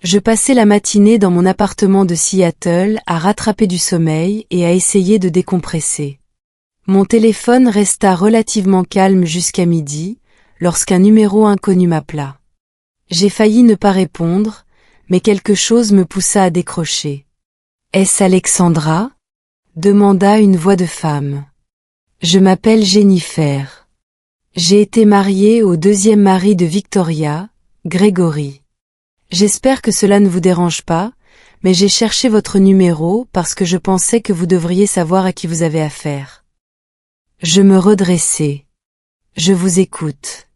Je passai la matinée dans mon appartement de Seattle à rattraper du sommeil et à essayer de décompresser. Mon téléphone resta relativement calme jusqu'à midi, lorsqu'un numéro inconnu m'appela. J'ai failli ne pas répondre, mais quelque chose me poussa à décrocher. « Est-ce Alexandra ?» demanda une voix de femme. « Je m'appelle Jennifer. J'ai été mariée au 2e mari de Victoria, Grégory. J'espère que cela ne vous dérange pas, mais j'ai cherché votre numéro parce que je pensais que vous devriez savoir à qui vous avez affaire. » Je me redressai. « Je vous écoute. »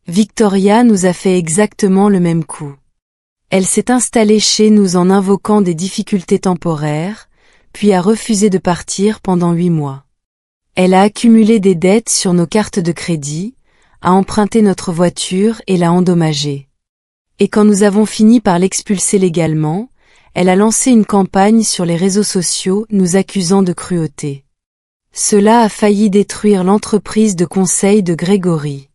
Victoria nous a fait exactement le même coup. Elle s'est installée chez nous en invoquant des difficultés temporaires, puis a refusé de partir pendant 8 mois. Elle a accumulé des dettes sur nos cartes de crédit, a emprunté notre voiture et l'a endommagée. Et quand nous avons fini par l'expulser légalement, elle a lancé une campagne sur les réseaux sociaux nous accusant de cruauté. Cela a failli détruire l'entreprise de conseil de Grégory.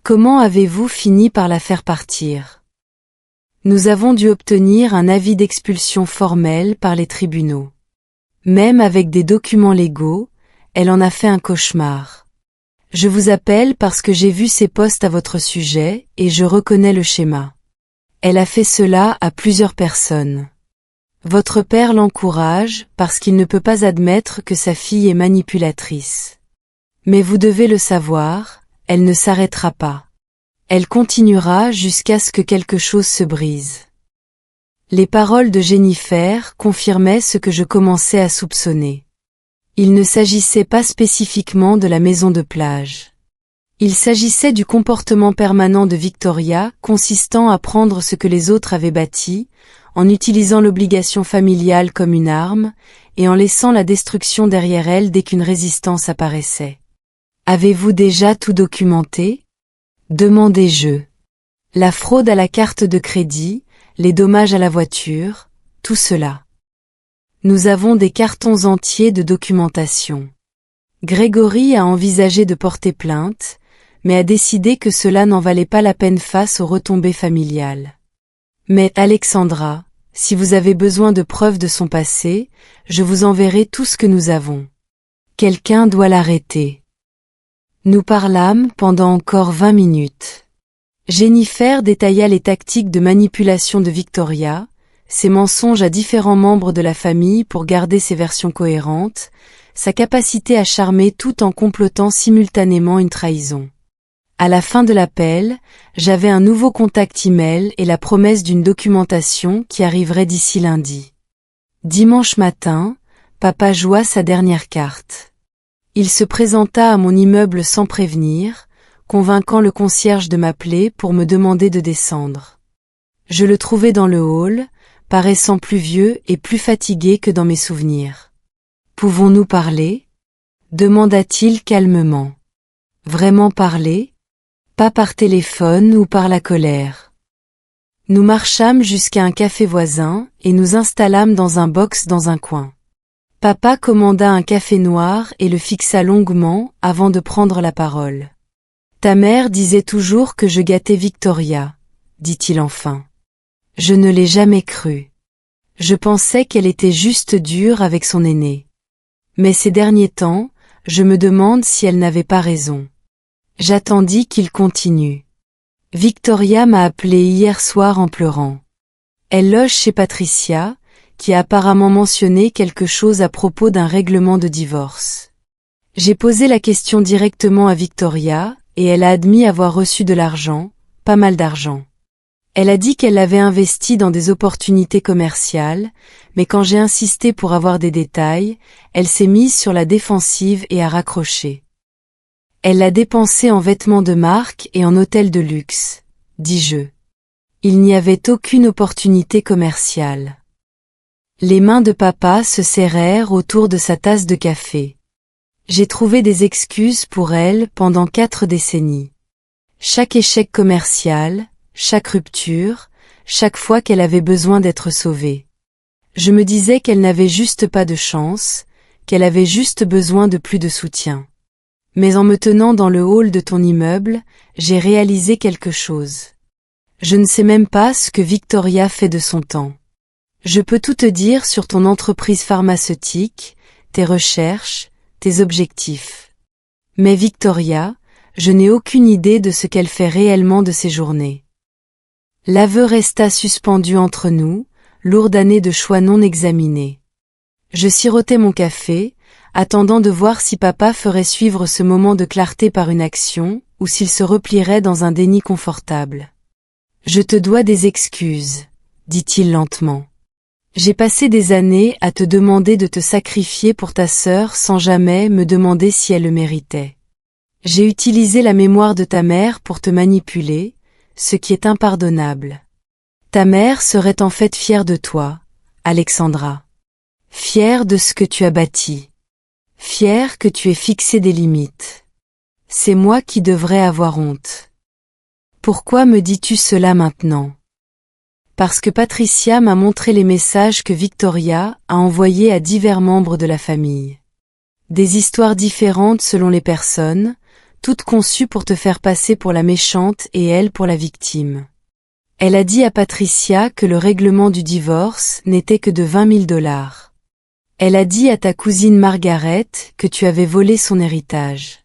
Comment avez-vous fini par la faire partir? Nous avons dû obtenir un avis d'expulsion formel par les tribunaux. Même avec des documents légaux, elle en a fait un cauchemar. Je vous appelle parce que j'ai vu ces posts à votre sujet et je reconnais le schéma. Elle a fait cela à plusieurs personnes. Votre père l'encourage parce qu'il ne peut pas admettre que sa fille est manipulatrice. Mais vous devez le savoir, elle ne s'arrêtera pas. Elle continuera jusqu'à ce que quelque chose se brise. Les paroles de Jennifer confirmaient ce que je commençais à soupçonner. Il ne s'agissait pas spécifiquement de la maison de plage. Il s'agissait du comportement permanent de Victoria consistant à prendre ce que les autres avaient bâti, en utilisant l'obligation familiale comme une arme, et en laissant la destruction derrière elle dès qu'une résistance apparaissait. Avez-vous déjà tout documenté? Demandai-je. La fraude à la carte de crédit, les dommages à la voiture, tout cela. Nous avons des cartons entiers de documentation. Grégory a envisagé de porter plainte, mais a décidé que cela n'en valait pas la peine face aux retombées familiales. Mais Alexandra, si vous avez besoin de preuves de son passé, je vous enverrai tout ce que nous avons. Quelqu'un doit l'arrêter. Nous parlâmes pendant encore 20 minutes. Jennifer détailla les tactiques de manipulation de Victoria, ses mensonges à différents membres de la famille pour garder ses versions cohérentes, sa capacité à charmer tout en complotant simultanément une trahison. À la fin de l'appel, j'avais un nouveau contact email et la promesse d'une documentation qui arriverait d'ici lundi. Dimanche matin, papa joua sa dernière carte. Il se présenta à mon immeuble sans prévenir, convainquant le concierge de m'appeler pour me demander de descendre. Je le trouvai dans le hall, paraissant plus vieux et plus fatigué que dans mes souvenirs. « Pouvons-nous parler ?» demanda-t-il calmement. « Vraiment parler ? Pas par téléphone ou par la colère. » Nous marchâmes jusqu'à un café voisin et nous installâmes dans un box dans un coin. Papa commanda un café noir et le fixa longuement avant de prendre la parole. « Ta mère disait toujours que je gâtais Victoria, » dit-il enfin. Je ne l'ai jamais cru. Je pensais qu'elle était juste dure avec son aîné. Mais ces derniers temps, je me demande si elle n'avait pas raison. J'attendis qu'il continue. Victoria m'a appelé hier soir en pleurant. Elle loge chez Patricia, qui a apparemment mentionné quelque chose à propos d'un règlement de divorce. J'ai posé la question directement à Victoria, et elle a admis avoir reçu de l'argent, pas mal d'argent. Elle a dit qu'elle l'avait investi dans des opportunités commerciales, mais quand j'ai insisté pour avoir des détails, elle s'est mise sur la défensive et a raccroché. Elle l'a dépensé en vêtements de marque et en hôtels de luxe, dis-je. Il n'y avait aucune opportunité commerciale. Les mains de papa se serrèrent autour de sa tasse de café. J'ai trouvé des excuses pour elle pendant 4 décennies. Chaque échec commercial, chaque rupture, chaque fois qu'elle avait besoin d'être sauvée. Je me disais qu'elle n'avait juste pas de chance, qu'elle avait juste besoin de plus de soutien. Mais en me tenant dans le hall de ton immeuble, j'ai réalisé quelque chose. Je ne sais même pas ce que Victoria fait de son temps. Je peux tout te dire sur ton entreprise pharmaceutique, tes recherches, tes objectifs. Mais Victoria, je n'ai aucune idée de ce qu'elle fait réellement de ses journées. L'aveu resta suspendu entre nous, lourde année de choix non examinés. Je sirotais mon café, attendant de voir si papa ferait suivre ce moment de clarté par une action, ou s'il se replierait dans un déni confortable. « Je te dois des excuses, » dit-il lentement. « J'ai passé des années à te demander de te sacrifier pour ta sœur sans jamais me demander si elle le méritait. J'ai utilisé la mémoire de ta mère pour te manipuler, ce qui est impardonnable. Ta mère serait en fait fière de toi, Alexandra. Fière de ce que tu as bâti. Fière que tu aies fixé des limites. C'est moi qui devrais avoir honte. Pourquoi me dis-tu cela maintenant ? Parce que Patricia m'a montré les messages que Victoria a envoyés à divers membres de la famille. Des histoires différentes selon les personnes, toutes conçues pour te faire passer pour la méchante et elle pour la victime. Elle a dit à Patricia que le règlement du divorce n'était que de 20 000 $. Elle a dit à ta cousine Margaret que tu avais volé son héritage.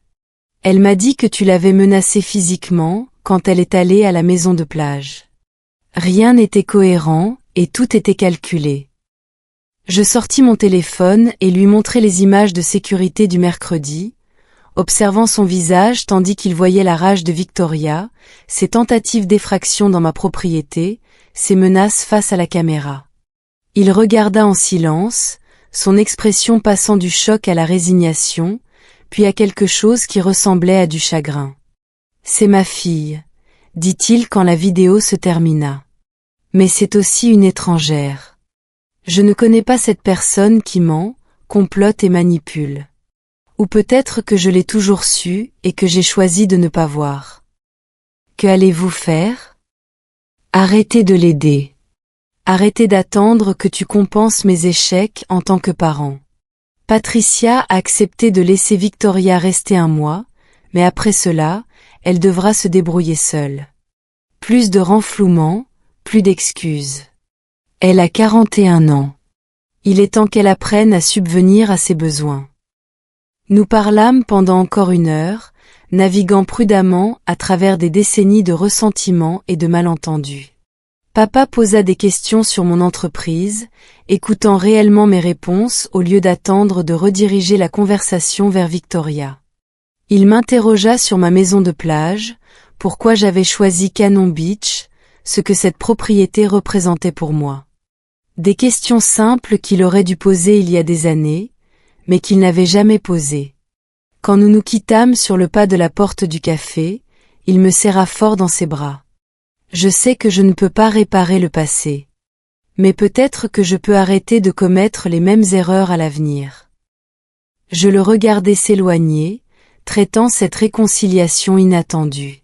Elle m'a dit que tu l'avais menacée physiquement quand elle est allée à la maison de plage. Rien n'était cohérent et tout était calculé. Je sortis mon téléphone et lui montrai les images de sécurité du mercredi, observant son visage tandis qu'il voyait la rage de Victoria, ses tentatives d'effraction dans ma propriété, ses menaces face à la caméra. Il regarda en silence, son expression passant du choc à la résignation, puis à quelque chose qui ressemblait à du chagrin. « C'est ma fille », dit-il quand la vidéo se termina. « Mais c'est aussi une étrangère. Je ne connais pas cette personne qui ment, complote et manipule. Ou peut-être que je l'ai toujours su et que j'ai choisi de ne pas voir. Que allez-vous faire? Arrêtez de l'aider. Arrêtez d'attendre que tu compenses mes échecs en tant que parent. Patricia a accepté de laisser Victoria rester 1 mois, mais après cela, elle devra se débrouiller seule. Plus de renflouement, plus d'excuses. Elle a 41 ans. Il est temps qu'elle apprenne à subvenir à ses besoins. Nous parlâmes pendant encore 1 heure, naviguant prudemment à travers des décennies de ressentiments et de malentendus. Papa posa des questions sur mon entreprise, écoutant réellement mes réponses au lieu d'attendre de rediriger la conversation vers Victoria. Il m'interrogea sur ma maison de plage, pourquoi j'avais choisi Cannon Beach, ce que cette propriété représentait pour moi. Des questions simples qu'il aurait dû poser il y a des années, mais qu'il n'avait jamais posées. Quand nous nous quittâmes sur le pas de la porte du café, il me serra fort dans ses bras. Je sais que je ne peux pas réparer le passé. Mais peut-être que je peux arrêter de commettre les mêmes erreurs à l'avenir. Je le regardais s'éloigner, traitant cette réconciliation inattendue.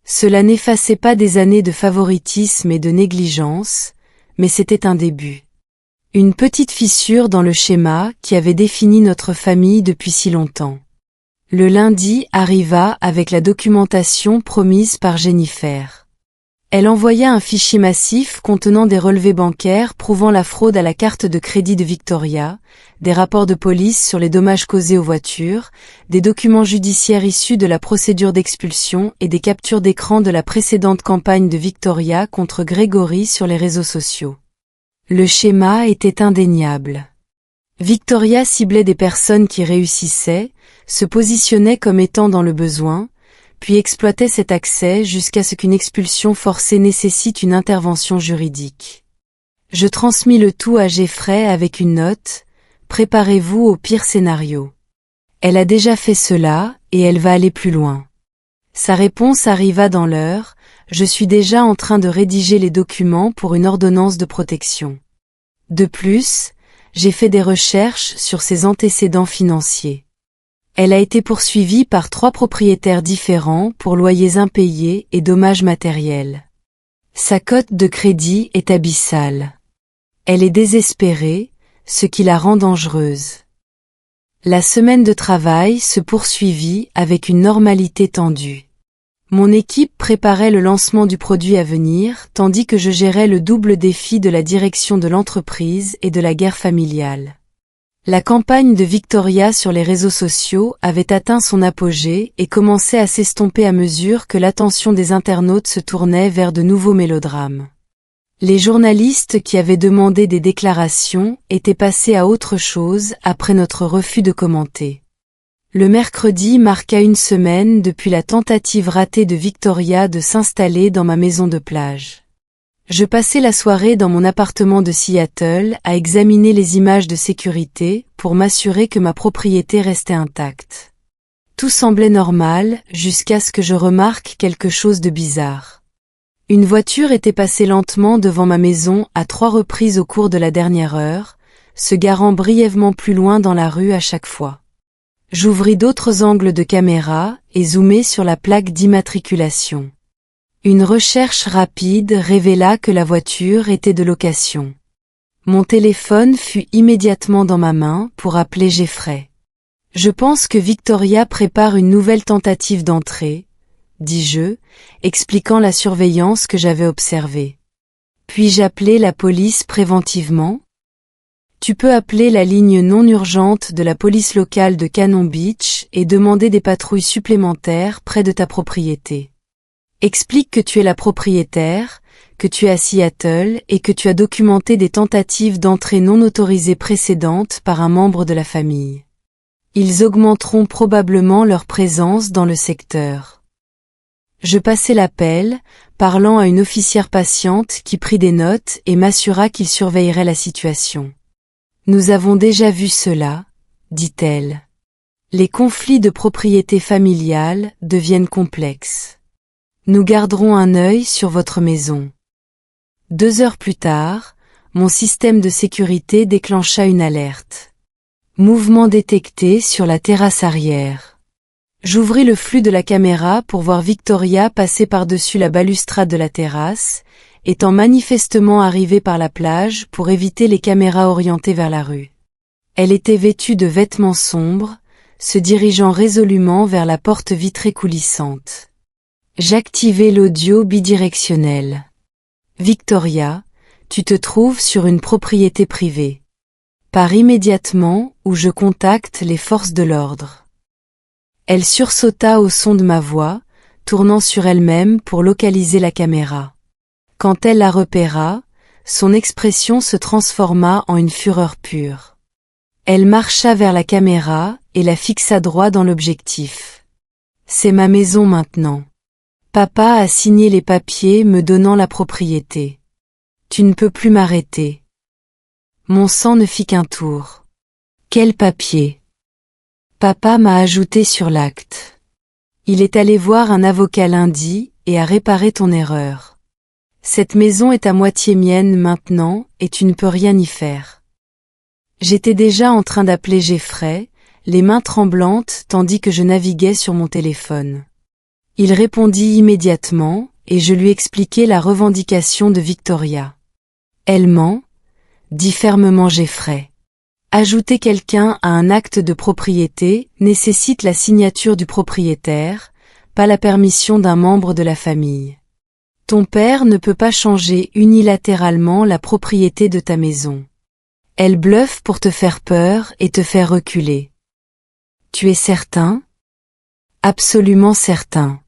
Cela n'effaçait pas des années de favoritisme et de négligence, mais c'était un début. Une petite fissure dans le schéma qui avait défini notre famille depuis si longtemps. Le lundi arriva avec la documentation promise par Jennifer. Elle envoya un fichier massif contenant des relevés bancaires prouvant la fraude à la carte de crédit de Victoria, des rapports de police sur les dommages causés aux voitures, des documents judiciaires issus de la procédure d'expulsion et des captures d'écran de la précédente campagne de Victoria contre Gregory sur les réseaux sociaux. Le schéma était indéniable. Victoria ciblait des personnes qui réussissaient, se positionnait comme étant dans le besoin, puis exploitait cet accès jusqu'à ce qu'une expulsion forcée nécessite une intervention juridique. Je transmis le tout à Jeffrey avec une note, « Préparez-vous au pire scénario. » Elle a déjà fait cela, et elle va aller plus loin. Sa réponse arriva dans l'heure, « Je suis déjà en train de rédiger les documents pour une ordonnance de protection. » De plus, j'ai fait des recherches sur ses antécédents financiers. Elle a été poursuivie par 3 propriétaires différents pour loyers impayés et dommages matériels. Sa cote de crédit est abyssale. Elle est désespérée, ce qui la rend dangereuse. La semaine de travail se poursuivit avec une normalité tendue. Mon équipe préparait le lancement du produit à venir, tandis que je gérais le double défi de la direction de l'entreprise et de la guerre familiale. La campagne de Victoria sur les réseaux sociaux avait atteint son apogée et commençait à s'estomper à mesure que l'attention des internautes se tournait vers de nouveaux mélodrames. Les journalistes qui avaient demandé des déclarations étaient passés à autre chose après notre refus de commenter. Le mercredi marqua 1 semaine depuis la tentative ratée de Victoria de s'installer dans ma maison de plage. Je passais la soirée dans mon appartement de Seattle à examiner les images de sécurité pour m'assurer que ma propriété restait intacte. Tout semblait normal jusqu'à ce que je remarque quelque chose de bizarre. Une voiture était passée lentement devant ma maison à 3 reprises au cours de la dernière heure, se garant brièvement plus loin dans la rue à chaque fois. J'ouvris d'autres angles de caméra et zoomai sur la plaque d'immatriculation. Une recherche rapide révéla que la voiture était de location. Mon téléphone fut immédiatement dans ma main pour appeler Jeffrey. Je pense que Victoria prépare une nouvelle tentative d'entrée, dis-je, expliquant la surveillance que j'avais observée. Puis-je appeler la police préventivement? Tu peux appeler la ligne non urgente de la police locale de Cannon Beach et demander des patrouilles supplémentaires près de ta propriété. Explique que tu es la propriétaire, que tu es à Seattle et que tu as documenté des tentatives d'entrée non autorisées précédentes par un membre de la famille. Ils augmenteront probablement leur présence dans le secteur. Je passai l'appel, parlant à une officière patiente qui prit des notes et m'assura qu'il surveillerait la situation. Nous avons déjà vu cela, dit-elle. Les conflits de propriété familiale deviennent complexes. Nous garderons un œil sur votre maison. 2 heures plus tard, mon système de sécurité déclencha une alerte. Mouvement détecté sur la terrasse arrière. J'ouvris le flux de la caméra pour voir Victoria passer par-dessus la balustrade de la terrasse, étant manifestement arrivée par la plage pour éviter les caméras orientées vers la rue. Elle était vêtue de vêtements sombres, se dirigeant résolument vers la porte vitrée coulissante. J'activai l'audio bidirectionnel. Victoria, tu te trouves sur une propriété privée. Pars immédiatement ou je contacte les forces de l'ordre. Elle sursauta au son de ma voix, tournant sur elle-même pour localiser la caméra. Quand elle la repéra, son expression se transforma en une fureur pure. Elle marcha vers la caméra et la fixa droit dans l'objectif. C'est ma maison maintenant. Papa a signé les papiers me donnant la propriété. Tu ne peux plus m'arrêter. Mon sang ne fit qu'un tour. Quel papier? Papa m'a ajouté sur l'acte. Il est allé voir un avocat lundi et a réparé ton erreur. Cette maison est à moitié mienne maintenant et tu ne peux rien y faire. J'étais déjà en train d'appeler Jeffrey, les mains tremblantes tandis que je naviguais sur mon téléphone. Il répondit immédiatement, et je lui expliquai la revendication de Victoria. Elle ment, dit fermement Jeffrey. Ajouter quelqu'un à un acte de propriété nécessite la signature du propriétaire, pas la permission d'un membre de la famille. Ton père ne peut pas changer unilatéralement la propriété de ta maison. Elle bluffe pour te faire peur et te faire reculer. Tu es certain? Absolument certain.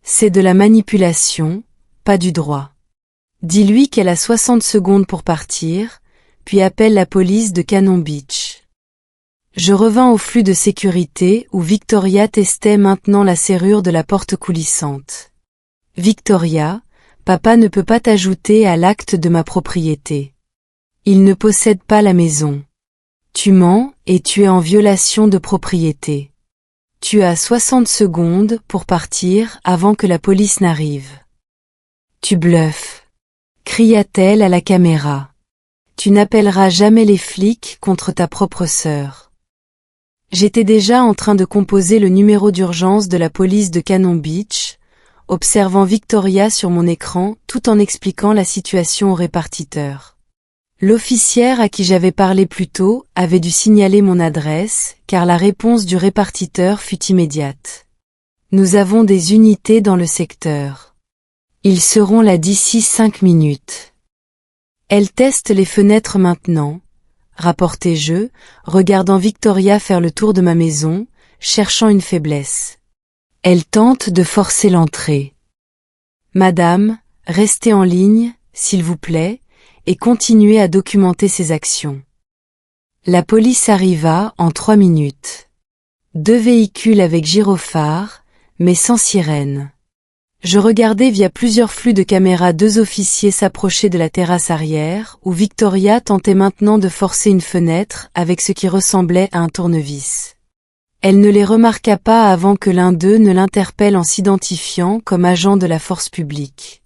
C'est de la manipulation, pas du droit. Dis-lui qu'elle a 60 secondes pour partir, puis appelle la police de Cannon Beach. Je revins au flux de sécurité où Victoria testait maintenant la serrure de la porte coulissante. Victoria, papa ne peut pas t'ajouter à l'acte de ma propriété. Il ne possède pas la maison. Tu mens et tu es en violation de propriété. Tu as 60 secondes pour partir avant que la police n'arrive. Tu bluffes, cria-t-elle à la caméra. Tu n'appelleras jamais les flics contre ta propre sœur. J'étais déjà en train de composer le numéro d'urgence de la police de Cannon Beach, observant Victoria sur mon écran tout en expliquant la situation au répartiteur. L'officière à qui j'avais parlé plus tôt avait dû signaler mon adresse, car la réponse du répartiteur fut immédiate. Nous avons des unités dans le secteur. Ils seront là d'ici 5 minutes. Elle teste les fenêtres maintenant, rapportai-je, regardant Victoria faire le tour de ma maison, cherchant une faiblesse. Elle tente de forcer l'entrée. Madame, restez en ligne, s'il vous plaît, et continuez à documenter ses actions. La police arriva en 3 minutes. 2 véhicules avec gyrophare, mais sans sirène. Je regardais via plusieurs flux de caméras 2 officiers s'approcher de la terrasse arrière, où Victoria tentait maintenant de forcer une fenêtre avec ce qui ressemblait à un tournevis. Elle ne les remarqua pas avant que l'un d'eux ne l'interpelle en s'identifiant comme agent de la force publique.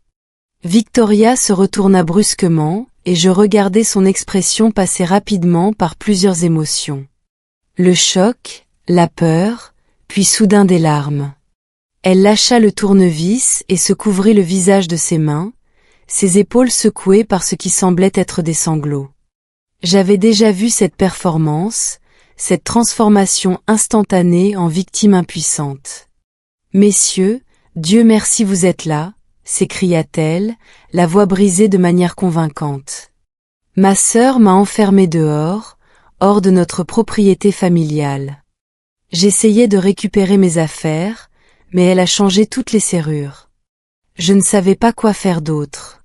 Victoria se retourna brusquement, et je regardai son expression passer rapidement par plusieurs émotions. Le choc, la peur, puis soudain des larmes. Elle lâcha le tournevis et se couvrit le visage de ses mains, ses épaules secouées par ce qui semblait être des sanglots. J'avais déjà vu cette performance, cette transformation instantanée en victime impuissante. Messieurs, Dieu merci vous êtes là, s'écria-t-elle, la voix brisée de manière convaincante. Ma sœur m'a enfermée dehors, hors de notre propriété familiale. J'essayais de récupérer mes affaires, mais elle a changé toutes les serrures. Je ne savais pas quoi faire d'autre.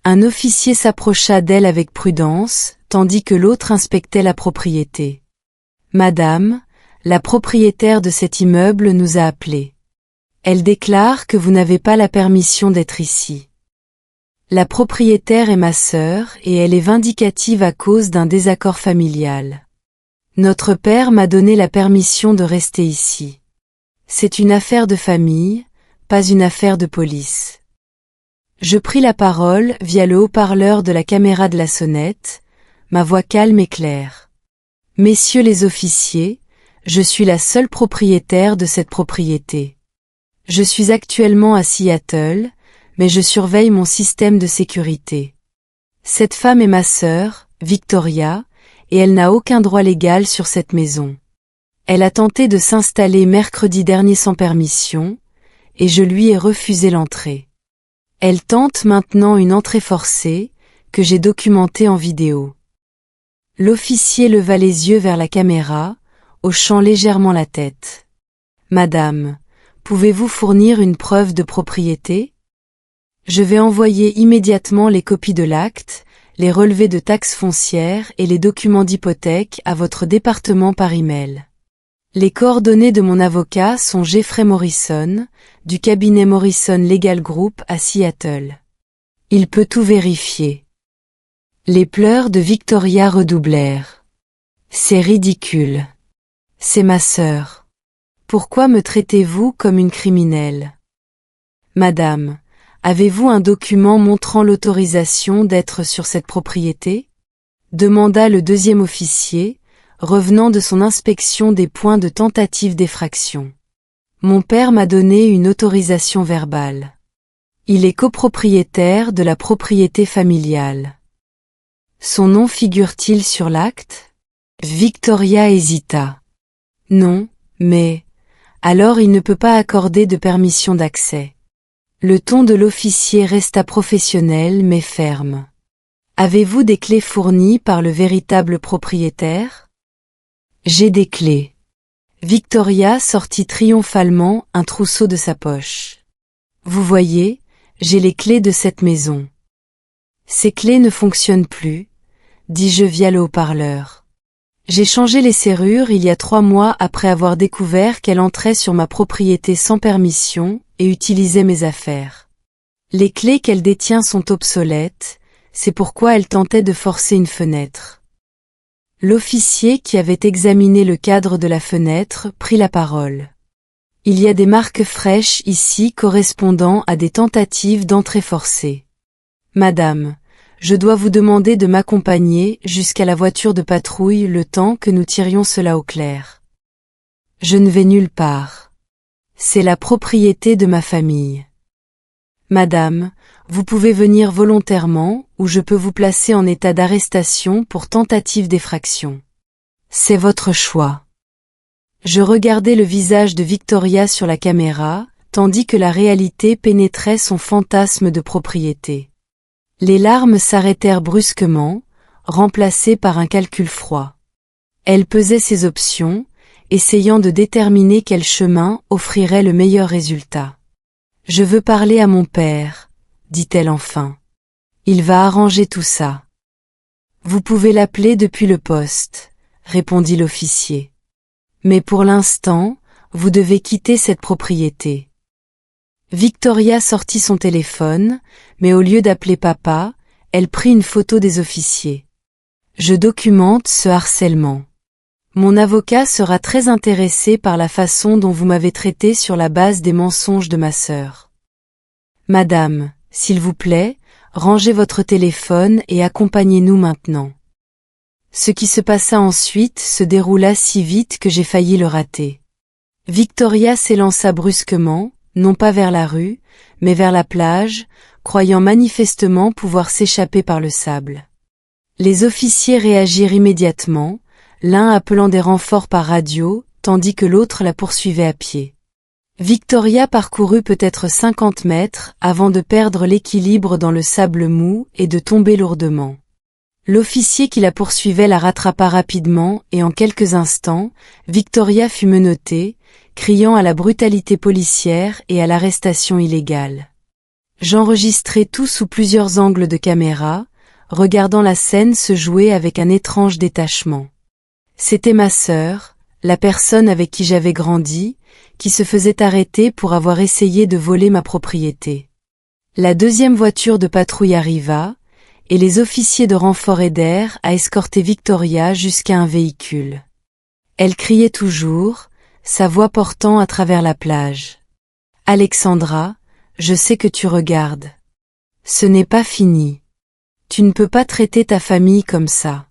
Un officier s'approcha d'elle avec prudence, tandis que l'autre inspectait la propriété. Madame, la propriétaire de cet immeuble nous a appelés. Elle déclare que vous n'avez pas la permission d'être ici. La propriétaire est ma sœur et elle est vindicative à cause d'un désaccord familial. Notre père m'a donné la permission de rester ici. C'est une affaire de famille, pas une affaire de police. Je pris la parole via le haut-parleur de la caméra de la sonnette, ma voix calme et claire. Messieurs les officiers, je suis la seule propriétaire de cette propriété. Je suis actuellement à Seattle, mais je surveille mon système de sécurité. Cette femme est ma sœur, Victoria, et elle n'a aucun droit légal sur cette maison. Elle a tenté de s'installer mercredi dernier sans permission, et je lui ai refusé l'entrée. Elle tente maintenant une entrée forcée, que j'ai documentée en vidéo. L'officier leva les yeux vers la caméra, hochant légèrement la tête. Madame, pouvez-vous fournir une preuve de propriété? Je vais envoyer immédiatement les copies de l'acte, les relevés de taxes foncières et les documents d'hypothèque à votre département par email. Les coordonnées de mon avocat sont Jeffrey Morrison, du cabinet Morrison Legal Group à Seattle. Il peut tout vérifier. Les pleurs de Victoria redoublèrent. C'est ridicule. C'est ma sœur. Pourquoi me traitez-vous comme une criminelle? Madame, avez-vous un document montrant l'autorisation d'être sur cette propriété? Demanda le deuxième officier, revenant de son inspection des points de tentative d'effraction. Mon père m'a donné une autorisation verbale. Il est copropriétaire de la propriété familiale. Son nom figure-t-il sur l'acte? Victoria hésita. Non, mais... alors il ne peut pas accorder de permission d'accès. Le ton de l'officier resta professionnel mais ferme. Avez-vous des clés fournies par le véritable propriétaire? J'ai des clés. Victoria sortit triomphalement un trousseau de sa poche. Vous voyez, j'ai les clés de cette maison. Ces clés ne fonctionnent plus, dis-je via le haut-parleur. J'ai changé les serrures il y a 3 mois après avoir découvert qu'elle entrait sur ma propriété sans permission et utilisait mes affaires. Les clés qu'elle détient sont obsolètes, c'est pourquoi elle tentait de forcer une fenêtre. L'officier qui avait examiné le cadre de la fenêtre prit la parole. Il y a des marques fraîches ici correspondant à des tentatives d'entrée forcée. Madame, je dois vous demander de m'accompagner jusqu'à la voiture de patrouille le temps que nous tirions cela au clair. Je ne vais nulle part. C'est la propriété de ma famille. Madame, vous pouvez venir volontairement ou je peux vous placer en état d'arrestation pour tentative d'effraction. C'est votre choix. Je regardais le visage de Victoria sur la caméra, tandis que la réalité pénétrait son fantasme de propriété. Les larmes s'arrêtèrent brusquement, remplacées par un calcul froid. Elle pesait ses options, essayant de déterminer quel chemin offrirait le meilleur résultat. « Je veux parler à mon père », dit-elle enfin. « Il va arranger tout ça. »« Vous pouvez l'appeler depuis le poste », répondit l'officier. « Mais pour l'instant, vous devez quitter cette propriété. » Victoria sortit son téléphone, mais au lieu d'appeler papa, elle prit une photo des officiers. Je documente ce harcèlement. Mon avocat sera très intéressé par la façon dont vous m'avez traité sur la base des mensonges de ma sœur. Madame, s'il vous plaît, rangez votre téléphone et accompagnez-nous maintenant. Ce qui se passa ensuite se déroula si vite que j'ai failli le rater. Victoria s'élança brusquement, non pas vers la rue, mais vers la plage, croyant manifestement pouvoir s'échapper par le sable. Les officiers réagirent immédiatement, l'un appelant des renforts par radio, tandis que l'autre la poursuivait à pied. Victoria parcourut peut-être 50 mètres avant de perdre l'équilibre dans le sable mou et de tomber lourdement. L'officier qui la poursuivait la rattrapa rapidement et en quelques instants, Victoria fut menottée, criant à la brutalité policière et à l'arrestation illégale. J'enregistrai tout sous plusieurs angles de caméra, regardant la scène se jouer avec un étrange détachement. C'était ma sœur, la personne avec qui j'avais grandi, qui se faisait arrêter pour avoir essayé de voler ma propriété. La deuxième voiture de patrouille arriva, et les officiers de renfort aidèrent à escorter Victoria jusqu'à un véhicule. Elle criait toujours, sa voix portant à travers la plage. « Alexandra, je sais que tu regardes. Ce n'est pas fini. Tu ne peux pas traiter ta famille comme ça. »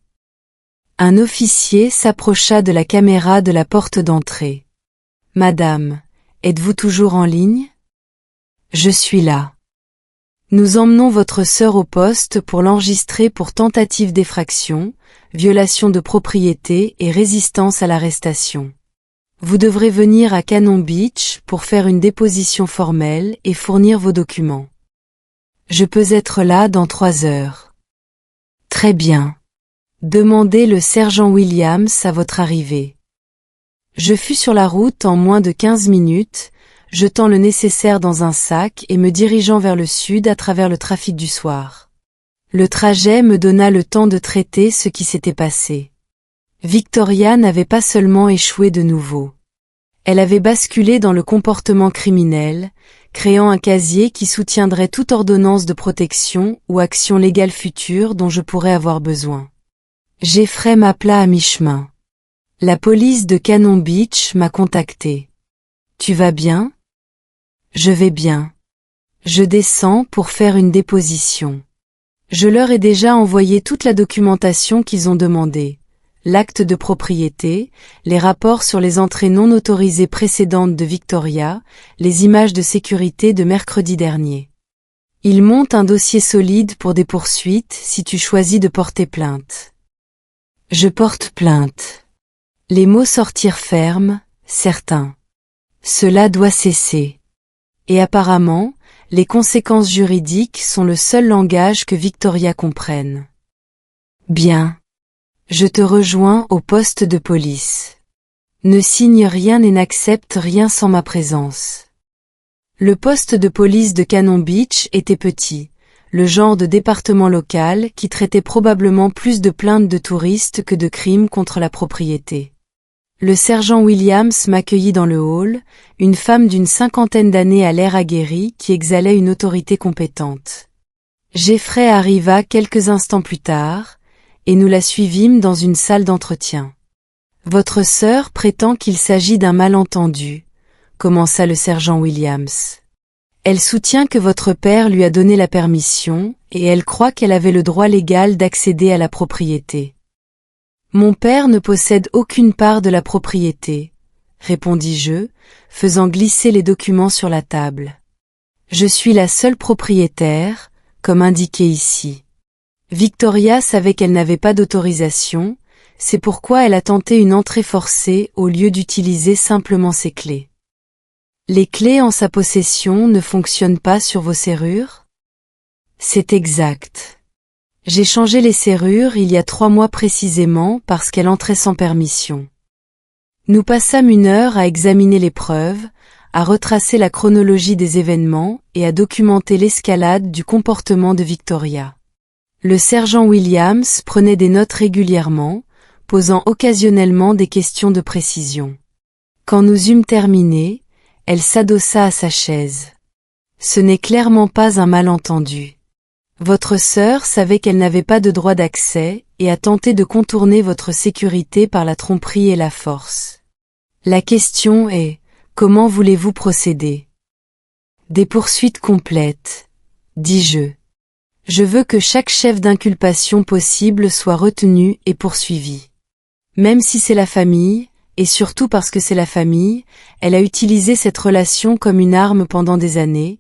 Un officier s'approcha de la caméra de la porte d'entrée. « Madame, êtes-vous toujours en ligne ? Je suis là. Nous emmenons votre sœur au poste pour l'enregistrer pour tentative d'effraction, violation de propriété et résistance à l'arrestation. Vous devrez venir à Cannon Beach pour faire une déposition formelle et fournir vos documents. Je peux être là dans 3 heures. Très bien. Demandez le sergent Williams à votre arrivée. Je fus sur la route en moins de 15 minutes, jetant le nécessaire dans un sac et me dirigeant vers le sud à travers le trafic du soir. Le trajet me donna le temps de traiter ce qui s'était passé. Victoria n'avait pas seulement échoué de nouveau. Elle avait basculé dans le comportement criminel, créant un casier qui soutiendrait toute ordonnance de protection ou action légale future dont je pourrais avoir besoin. Jeffrey m'appela à mi-chemin. La police de Cannon Beach m'a contacté. Tu vas bien ? Je vais bien. Je descends pour faire une déposition. Je leur ai déjà envoyé toute la documentation qu'ils ont demandée. L'acte de propriété, les rapports sur les entrées non autorisées précédentes de Victoria, les images de sécurité de mercredi dernier. Ils montent un dossier solide pour des poursuites si tu choisis de porter plainte. Je porte plainte. Les mots sortirent fermes, certains. Cela doit cesser. Et apparemment, les conséquences juridiques sont le seul langage que Victoria comprenne. Bien. Je te rejoins au poste de police. Ne signe rien et n'accepte rien sans ma présence. Le poste de police de Cannon Beach était petit, le genre de département local qui traitait probablement plus de plaintes de touristes que de crimes contre la propriété. Le sergent Williams m'accueillit dans le hall, une femme d'une 50aine d'années à l'air aguerri qui exhalait une autorité compétente. Jeffrey arriva quelques instants plus tard, et nous la suivîmes dans une salle d'entretien. Votre sœur prétend qu'il s'agit d'un malentendu, commença le sergent Williams. Elle soutient que votre père lui a donné la permission, et elle croit qu'elle avait le droit légal d'accéder à la propriété. Mon père ne possède aucune part de la propriété, répondis-je, faisant glisser les documents sur la table. Je suis la seule propriétaire, comme indiqué ici. Victoria savait qu'elle n'avait pas d'autorisation, c'est pourquoi elle a tenté une entrée forcée au lieu d'utiliser simplement ses clés. Les clés en sa possession ne fonctionnent pas sur vos serrures ? C'est exact. J'ai changé les serrures il y a 3 mois précisément parce qu'elle entrait sans permission. Nous passâmes 1 heure à examiner les preuves, à retracer la chronologie des événements et à documenter l'escalade du comportement de Victoria. Le sergent Williams prenait des notes régulièrement, posant occasionnellement des questions de précision. Quand nous eûmes terminé, elle s'adossa à sa chaise. Ce n'est clairement pas un malentendu. Votre sœur savait qu'elle n'avait pas de droit d'accès et a tenté de contourner votre sécurité par la tromperie et la force. La question est, comment voulez-vous procéder ? Des poursuites complètes, dis-je. Je veux que chaque chef d'inculpation possible soit retenu et poursuivi. Même si c'est la famille, et surtout parce que c'est la famille, elle a utilisé cette relation comme une arme pendant des années,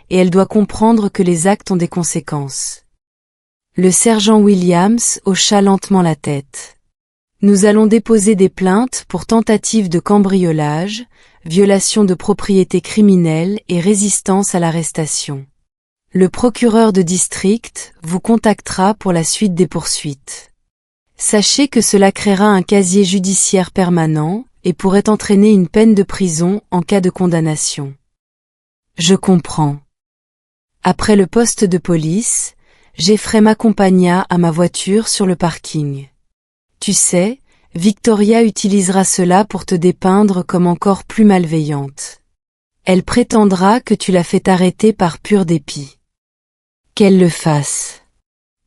et elle doit comprendre que les actes ont des conséquences. Le sergent Williams hocha lentement la tête. Nous allons déposer des plaintes pour tentative de cambriolage, violation de propriété criminelle et résistance à l'arrestation. Le procureur de district vous contactera pour la suite des poursuites. Sachez que cela créera un casier judiciaire permanent et pourrait entraîner une peine de prison en cas de condamnation. Je comprends. Après le poste de police, Jeffrey m'accompagna à ma voiture sur le parking. Tu sais, Victoria utilisera cela pour te dépeindre comme encore plus malveillante. Elle prétendra que tu l'as fait arrêter par pur dépit. Qu'elle le fasse.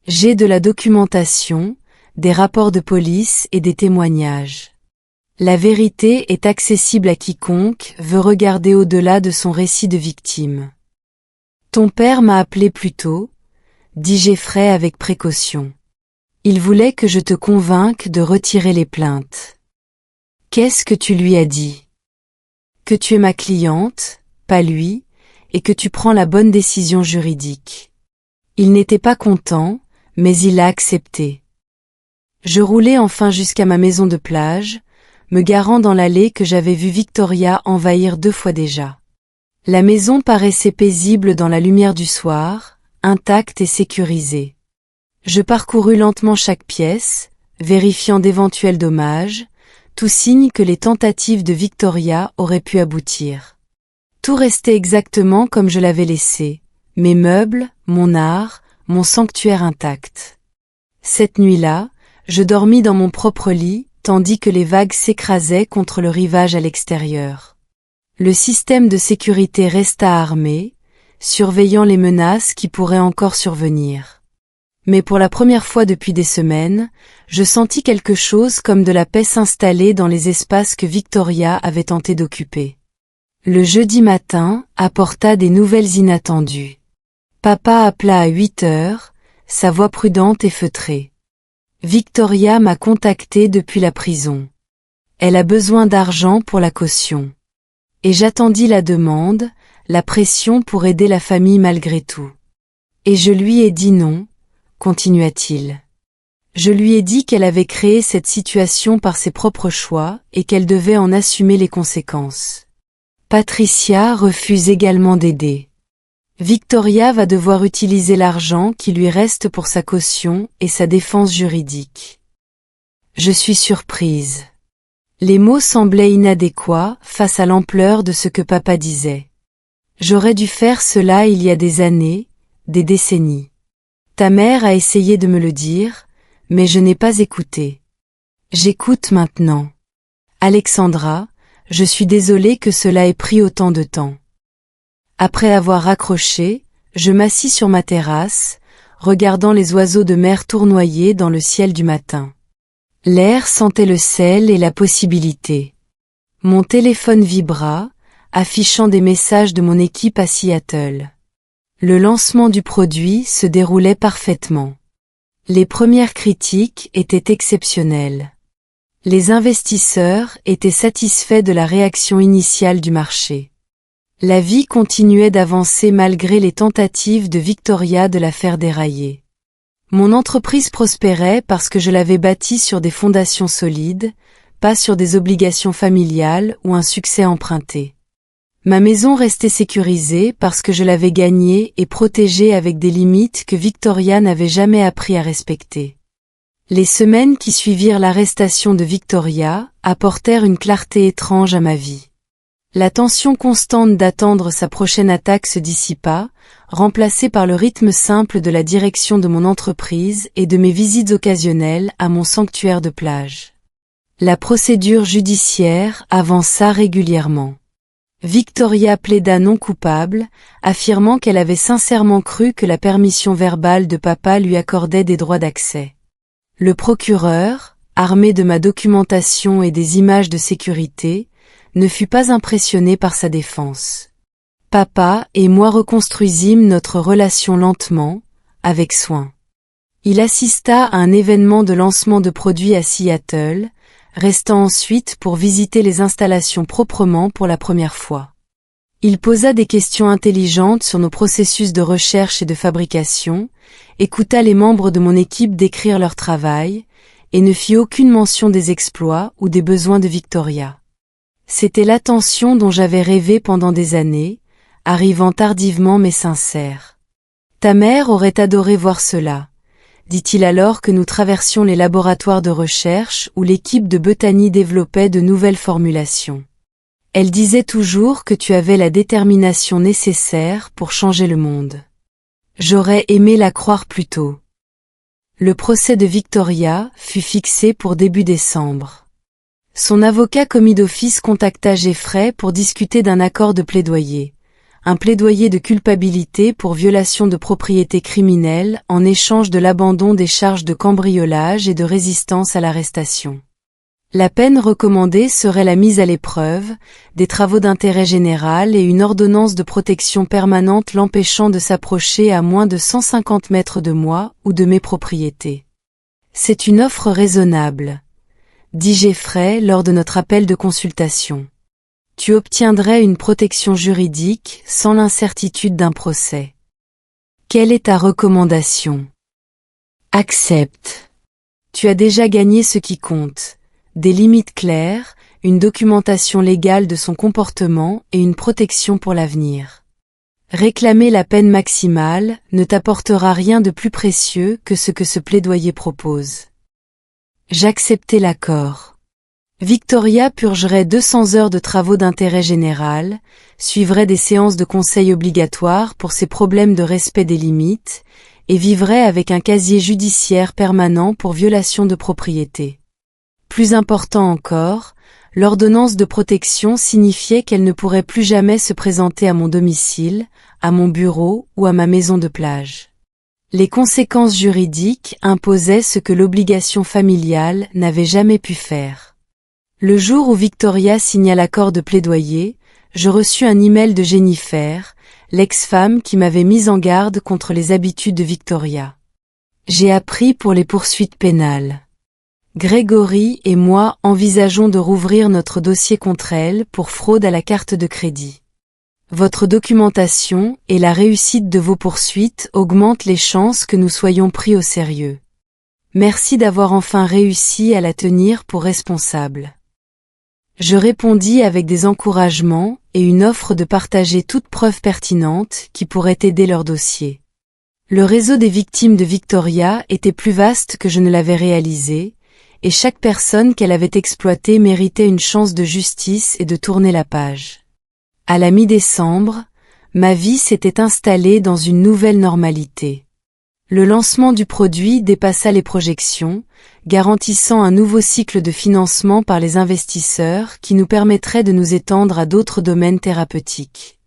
J'ai de la documentation, des rapports de police et des témoignages. La vérité est accessible à quiconque veut regarder au-delà de son récit de victime. Ton père m'a appelé plus tôt, dit Jeffrey avec précaution. Il voulait que je te convainque de retirer les plaintes. Qu'est-ce que tu lui as dit? Que tu es ma cliente, pas lui, et que tu prends la bonne décision juridique. Il n'était pas content, mais il a accepté. Je roulai enfin jusqu'à ma maison de plage, me garant dans l'allée que j'avais vu Victoria envahir 2 fois déjà. La maison paraissait paisible dans la lumière du soir, intacte et sécurisée. Je parcourus lentement chaque pièce, vérifiant d'éventuels dommages, tout signe que les tentatives de Victoria auraient pu aboutir. Tout restait exactement comme je l'avais laissé, mes meubles, mon art, mon sanctuaire intact. Cette nuit-là, je dormis dans mon propre lit, tandis que les vagues s'écrasaient contre le rivage à l'extérieur. Le système de sécurité resta armé, surveillant les menaces qui pourraient encore survenir. Mais pour la première fois depuis des semaines, je sentis quelque chose comme de la paix s'installer dans les espaces que Victoria avait tenté d'occuper. Le jeudi matin apporta des nouvelles inattendues. Papa appela à 8 heures, sa voix prudente et feutrée. Victoria m'a contacté depuis la prison. Elle a besoin d'argent pour la caution. Et j'attendis la demande, la pression pour aider la famille malgré tout. Et je lui ai dit non, continua-t-il. Je lui ai dit qu'elle avait créé cette situation par ses propres choix et qu'elle devait en assumer les conséquences. Patricia refuse également d'aider. Victoria va devoir utiliser l'argent qui lui reste pour sa caution et sa défense juridique. Je suis surprise. Les mots semblaient inadéquats face à l'ampleur de ce que papa disait. J'aurais dû faire cela il y a des années, des décennies. Ta mère a essayé de me le dire, mais je n'ai pas écouté. J'écoute maintenant. Alexandra, je suis désolée que cela ait pris autant de temps. Après avoir raccroché, je m'assis sur ma terrasse, regardant les oiseaux de mer tournoyer dans le ciel du matin. L'air sentait le sel et la possibilité. Mon téléphone vibra, affichant des messages de mon équipe à Seattle. Le lancement du produit se déroulait parfaitement. Les premières critiques étaient exceptionnelles. Les investisseurs étaient satisfaits de la réaction initiale du marché. La vie continuait d'avancer malgré les tentatives de Victoria de la faire dérailler. Mon entreprise prospérait parce que je l'avais bâtie sur des fondations solides, pas sur des obligations familiales ou un succès emprunté. Ma maison restait sécurisée parce que je l'avais gagnée et protégée avec des limites que Victoria n'avait jamais appris à respecter. Les semaines qui suivirent l'arrestation de Victoria apportèrent une clarté étrange à ma vie. La tension constante d'attendre sa prochaine attaque se dissipa, remplacée par le rythme simple de la direction de mon entreprise et de mes visites occasionnelles à mon sanctuaire de plage. La procédure judiciaire avança régulièrement. Victoria plaida non coupable, affirmant qu'elle avait sincèrement cru que la permission verbale de papa lui accordait des droits d'accès. Le procureur, armé de ma documentation et des images de sécurité, ne fut pas impressionné par sa défense. Papa et moi reconstruisîmes notre relation lentement, avec soin. Il assista à un événement de lancement de produits à Seattle, restant ensuite pour visiter les installations proprement pour la première fois. Il posa des questions intelligentes sur nos processus de recherche et de fabrication, écouta les membres de mon équipe décrire leur travail, et ne fit aucune mention des exploits ou des besoins de Victoria. C'était l'attention dont j'avais rêvé pendant des années, arrivant tardivement mais sincère. Ta mère aurait adoré voir cela, dit-il alors que nous traversions les laboratoires de recherche où l'équipe de Bethany développait de nouvelles formulations. Elle disait toujours que tu avais la détermination nécessaire pour changer le monde. J'aurais aimé la croire plus tôt. Le procès de Victoria fut fixé pour début décembre. Son avocat commis d'office contacta Jeffrey pour discuter d'un accord de plaidoyer. Un plaidoyer de culpabilité pour violation de propriété criminelle en échange de l'abandon des charges de cambriolage et de résistance à l'arrestation. La peine recommandée serait la mise à l'épreuve, des travaux d'intérêt général et une ordonnance de protection permanente l'empêchant de s'approcher à moins de 150 mètres de moi ou de mes propriétés. C'est une offre raisonnable, dit Jeffrey lors de notre appel de consultation. Tu obtiendrais une protection juridique sans l'incertitude d'un procès. Quelle est ta recommandation? Accepte. Tu as déjà gagné ce qui compte. Des limites claires, une documentation légale de son comportement et une protection pour l'avenir. Réclamer la peine maximale ne t'apportera rien de plus précieux que ce que ce plaidoyer propose. J'acceptais l'accord. Victoria purgerait 200 heures de travaux d'intérêt général, suivrait des séances de conseil obligatoires pour ses problèmes de respect des limites, et vivrait avec un casier judiciaire permanent pour violation de propriété. Plus important encore, l'ordonnance de protection signifiait qu'elle ne pourrait plus jamais se présenter à mon domicile, à mon bureau ou à ma maison de plage. Les conséquences juridiques imposaient ce que l'obligation familiale n'avait jamais pu faire. Le jour où Victoria signa l'accord de plaidoyer, je reçus un email de Jennifer, l'ex-femme qui m'avait mise en garde contre les habitudes de Victoria. J'ai appris pour les poursuites pénales. Grégory et moi envisageons de rouvrir notre dossier contre elle pour fraude à la carte de crédit. Votre documentation et la réussite de vos poursuites augmentent les chances que nous soyons pris au sérieux. Merci d'avoir enfin réussi à la tenir pour responsable. Je répondis avec des encouragements et une offre de partager toute preuve pertinente qui pourrait aider leur dossier. Le réseau des victimes de Victoria était plus vaste que je ne l'avais réalisé, et chaque personne qu'elle avait exploitée méritait une chance de justice et de tourner la page. À la mi-décembre, ma vie s'était installée dans une nouvelle normalité. Le lancement du produit dépassa les projections, garantissant un nouveau cycle de financement par les investisseurs qui nous permettrait de nous étendre à d'autres domaines thérapeutiques.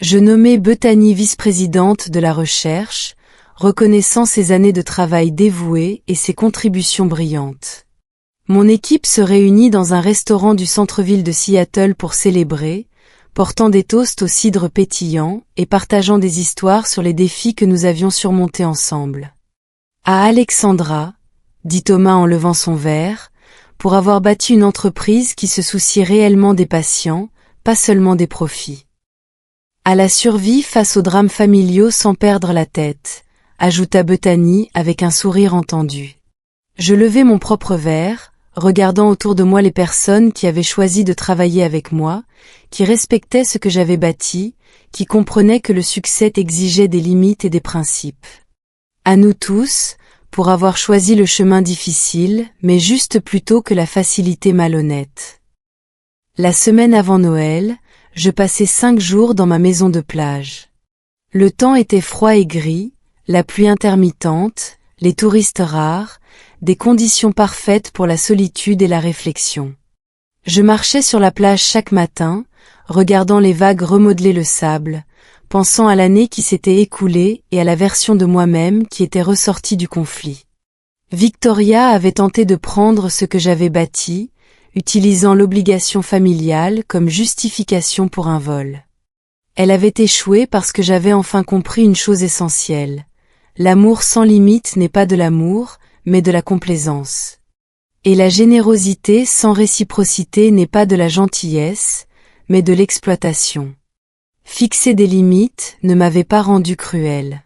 Je nommai Bethany vice-présidente de la recherche, reconnaissant ses années de travail dévoué et ses contributions brillantes. Mon équipe se réunit dans un restaurant du centre-ville de Seattle pour célébrer, portant des toasts au cidre pétillant et partageant des histoires sur les défis que nous avions surmontés ensemble. À Alexandra, dit Thomas en levant son verre, pour avoir bâti une entreprise qui se soucie réellement des patients, pas seulement des profits. À la survie face aux drames familiaux sans perdre la tête, ajouta Bethany avec un sourire entendu. Je levai mon propre verre, regardant autour de moi les personnes qui avaient choisi de travailler avec moi, qui respectaient ce que j'avais bâti, qui comprenaient que le succès exigeait des limites et des principes. À nous tous, pour avoir choisi le chemin difficile, mais juste plutôt que la facilité malhonnête. La semaine avant Noël, je passai 5 jours dans ma maison de plage. Le temps était froid et gris, la pluie intermittente, les touristes rares, des conditions parfaites pour la solitude et la réflexion. Je marchais sur la plage chaque matin, regardant les vagues remodeler le sable, pensant à l'année qui s'était écoulée et à la version de moi-même qui était ressortie du conflit. Victoria avait tenté de prendre ce que j'avais bâti, utilisant l'obligation familiale comme justification pour un vol. Elle avait échoué parce que j'avais enfin compris une chose essentielle. L'amour sans limite n'est pas de l'amour, mais de la complaisance. Et la générosité sans réciprocité n'est pas de la gentillesse, mais de l'exploitation. Fixer des limites ne m'avait pas rendu cruelle.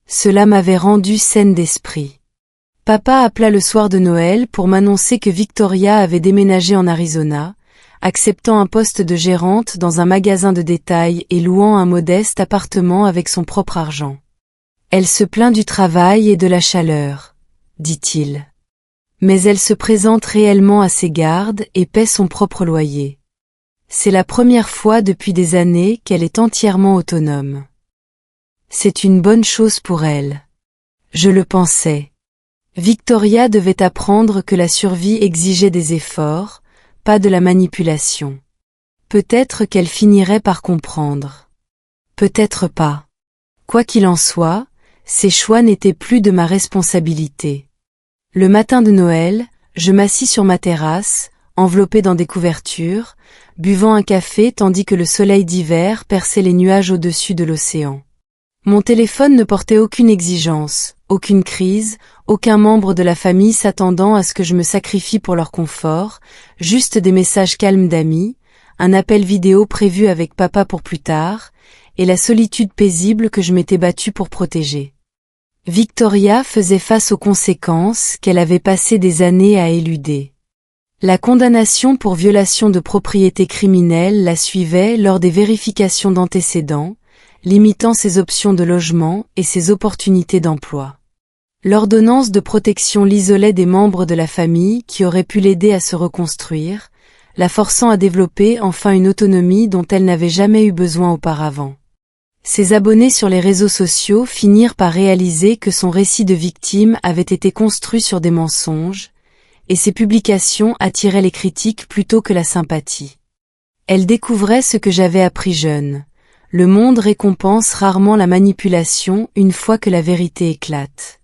Cela m'avait rendu saine d'esprit. Papa appela le soir de Noël pour m'annoncer que Victoria avait déménagé en Arizona, acceptant un poste de gérante dans un magasin de détail et louant un modeste appartement avec son propre argent. Elle se plaint du travail et de la chaleur, dit-il. Mais elle se présente réellement à ses gardes et paie son propre loyer. C'est la première fois depuis des années qu'elle est entièrement autonome. C'est une bonne chose pour elle. Je le pensais. Victoria devait apprendre que la survie exigeait des efforts, pas de la manipulation. Peut-être qu'elle finirait par comprendre. Peut-être pas. Quoi qu'il en soit, ses choix n'étaient plus de ma responsabilité. Le matin de Noël, je m'assis sur ma terrasse, enveloppée dans des couvertures, buvant un café tandis que le soleil d'hiver perçait les nuages au-dessus de l'océan. Mon téléphone ne portait aucune exigence, aucune crise, aucun membre de la famille s'attendant à ce que je me sacrifie pour leur confort, juste des messages calmes d'amis, un appel vidéo prévu avec papa pour plus tard, et la solitude paisible que je m'étais battue pour protéger. Victoria faisait face aux conséquences qu'elle avait passé des années à éluder. La condamnation pour violation de propriété criminelle la suivait lors des vérifications d'antécédents, limitant ses options de logement et ses opportunités d'emploi. L'ordonnance de protection l'isolait des membres de la famille qui auraient pu l'aider à se reconstruire, la forçant à développer enfin une autonomie dont elle n'avait jamais eu besoin auparavant. Ses abonnés sur les réseaux sociaux finirent par réaliser que son récit de victime avait été construit sur des mensonges, et ses publications attiraient les critiques plutôt que la sympathie. Elle découvrait ce que j'avais appris jeune. Le monde récompense rarement la manipulation une fois que la vérité éclate.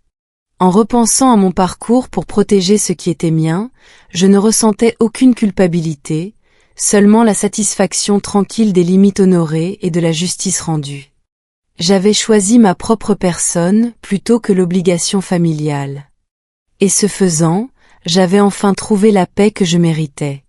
En repensant à mon parcours pour protéger ce qui était mien, je ne ressentais aucune culpabilité, seulement la satisfaction tranquille des limites honorées et de la justice rendue. J'avais choisi ma propre personne plutôt que l'obligation familiale. Et ce faisant, j'avais enfin trouvé la paix que je méritais.